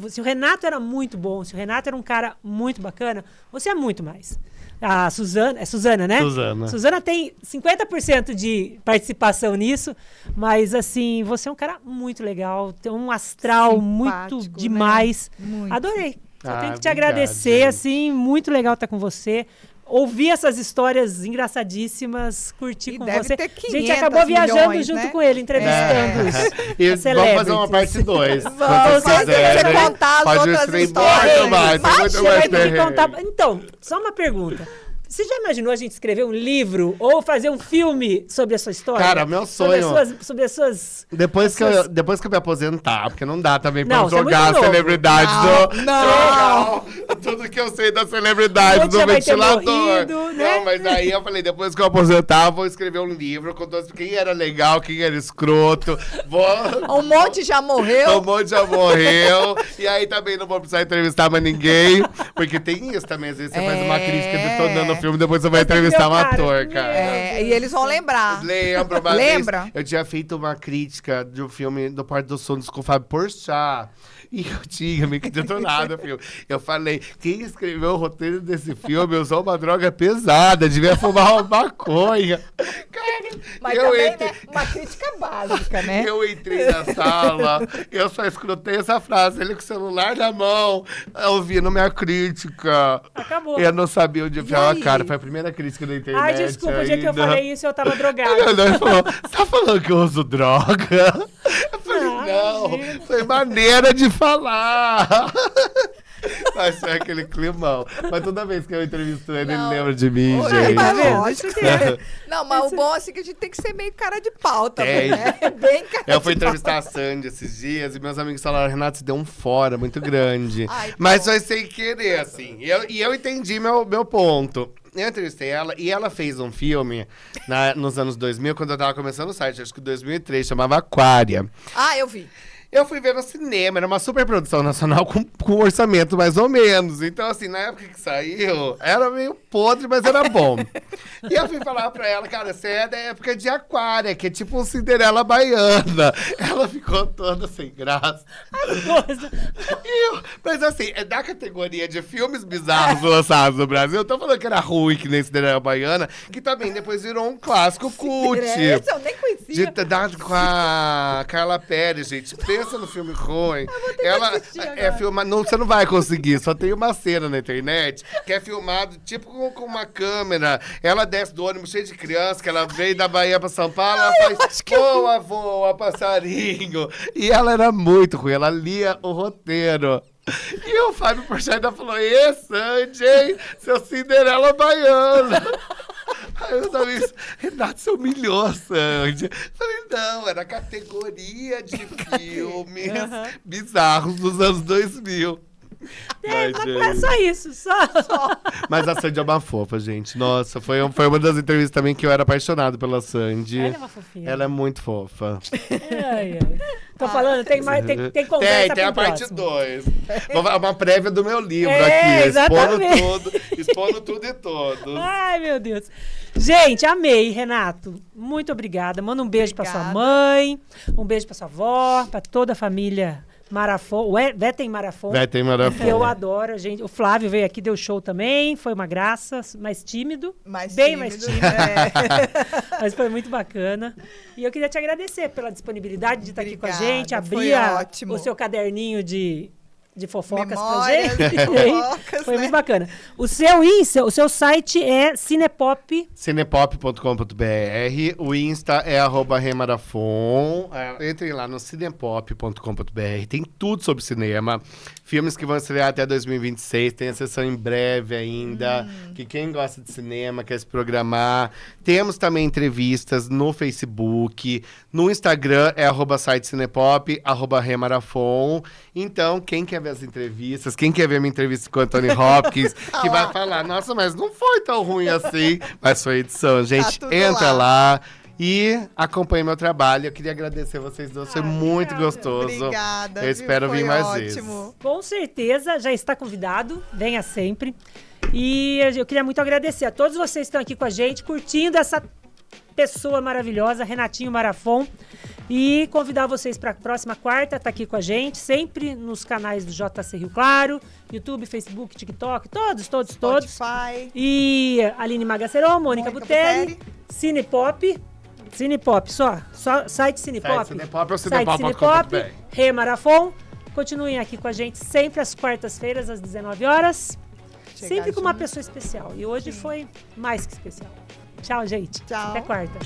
Se o Renato era muito bom, se o Renato era um cara muito bacana, você é muito mais. A Suzana, é Suzana, né? Suzana tem 50% de participação nisso, mas assim, você é um cara muito legal, tem um astral simpático, muito demais. Né? Muito. Adorei. Só tenho que te agradecer, gente. Assim, muito legal estar com você. Ouvir essas histórias engraçadíssimas, curtir com você. A gente acabou viajando junto com ele, entrevistando isso. Vamos fazer uma parte 2. Se você contar as outras histórias. Então, só uma pergunta. Você já imaginou a gente escrever um livro ou fazer um filme sobre a sua história? Cara, meu sonho. Sobre as suas... Depois que eu me aposentar, porque não dá também pra jogar a celebridade Não! Tudo que eu sei da celebridade, do ventilador. Né? Não, mas aí eu falei, depois que eu aposentar, eu vou escrever um livro com todos quem era legal, quem era escroto. Um monte já morreu. E aí também não vou precisar entrevistar mais ninguém, porque tem isso também. Às vezes você faz uma crítica detonando filme, depois você vai entrevistar um ator, cara. E eles vão lembrar. Lembra? Eu tinha feito uma crítica de um filme do Porto dos Fundos com o Fábio Porchat. E eu tinha meio que detonado o filme. Eu falei, quem escreveu o roteiro desse filme usou uma droga pesada, devia fumar uma maconha. Cara, mas também, né? Uma crítica básica, né? Eu entrei na sala, eu só escutei essa frase, ele com o celular na mão, ouvindo minha crítica. Acabou. Eu não sabia onde enfiar a cara, foi a primeira crítica da internet. Ai, desculpa, o dia que eu falei isso, eu tava drogada. Ele falou, você tá falando que eu uso droga? Eu falei, não, foi maneira de falar. Mas foi aquele climão. Mas toda vez que eu entrevisto ele, ele lembra de mim, gente. Não, mas o bom é assim que a gente tem que ser meio cara de pau também, né? Bem cara eu fui entrevistar a Sandy esses dias e meus amigos falaram, Renato, você deu um fora muito grande. Ai, mas foi sem querer, assim. E eu entendi meu ponto. Eu entrevistei ela e ela fez um filme nos anos 2000, quando eu tava começando o site, acho que 2003, chamava Aquária. Ah, eu vi. Eu fui ver no cinema, era uma super produção nacional com orçamento mais ou menos. Então, assim, na época que saiu, era meio podre, mas era bom. E eu fui falar pra ela, cara, você é da época de Aquária, que é tipo um Cinderela baiana. Ela ficou toda sem graça. Mas assim, é da categoria de filmes bizarros lançados no Brasil. Eu tô falando que era ruim, que nem Cinderela baiana, que também depois virou um clássico cult. Esse eu nem conhecia. Com a Carla Pérez, gente. Pensa no filme ruim. Ela é filmada. Você não vai conseguir. Só tem uma cena na internet que é filmado tipo com uma câmera. Ela desce do ônibus cheio de criança, que ela veio da Bahia pra São Paulo. Ela faz voa, passarinho. E ela era muito ruim. Ela lia o roteiro. E o Fábio Porchat ainda falou: Sandy, hein? Seu Cinderela baiana. Aí os amigos, Renato, você humilhou a Sandy. Falei, não, era categoria de filmes bizarros dos anos 2000. É só isso, só. Mas a Sandy é uma fofa, gente. Nossa, foi uma das entrevistas também que eu era apaixonado pela Sandy. Ela é uma fofinha. Ela é muito fofa. Tô falando, tem conversa. Tem a parte 2. Uma prévia do meu livro aqui, expondo tudo e todos. Ai, meu Deus. Gente, amei, Renato. Muito obrigada. Manda um beijo pra sua mãe, um beijo pra sua avó, pra toda a família Marafon. Vetem Marafon. Vetem Marafon. Eu adoro, gente. O Flávio veio aqui, deu show também. Foi uma graça, mais tímido. Mais tímido. Mas foi muito bacana. E eu queria te agradecer pela disponibilidade de estar aqui com a gente. Abrir o seu caderninho de fofocas pra gente. Foi muito bacana. O seu site é Cinepop. Cinepop.com.br. O Insta é @remarafon. Entrem lá no cinepop.com.br. Tem tudo sobre cinema. Filmes que vão estrear até 2026. Tem a sessão em breve ainda. Que quem gosta de cinema quer se programar. Temos também entrevistas no Facebook. No Instagram é @sitecinepop, @remarafon. Então, quem quer ver as entrevistas, quem quer ver minha entrevista com o Anthony Hopkins, que vai falar, nossa, mas não foi tão ruim assim. Mas foi edição, gente. Entra lá. E acompanhe meu trabalho. Eu queria agradecer vocês dois. Foi muito gostoso. Obrigada. Eu espero vir mais vezes. Com certeza, já está convidado. Venha sempre. E eu queria muito agradecer a todos vocês que estão aqui com a gente, curtindo essa pessoa maravilhosa, Renatinho Marafon. E convidar vocês para a próxima quarta, tá aqui com a gente, sempre nos canais do JC Rio Claro, YouTube, Facebook, TikTok, todos. Spotify. E Aline Magacerô, Mônica Butelli, Cinepop, só site Cinepop. Site Cinepop ou cinepop.com.br. Rê Marafon. Continuem aqui com a gente sempre às quartas-feiras, às 19 horas. Sempre com uma pessoa especial. E hoje foi mais que especial. Tchau, gente. Tchau. Até quarta.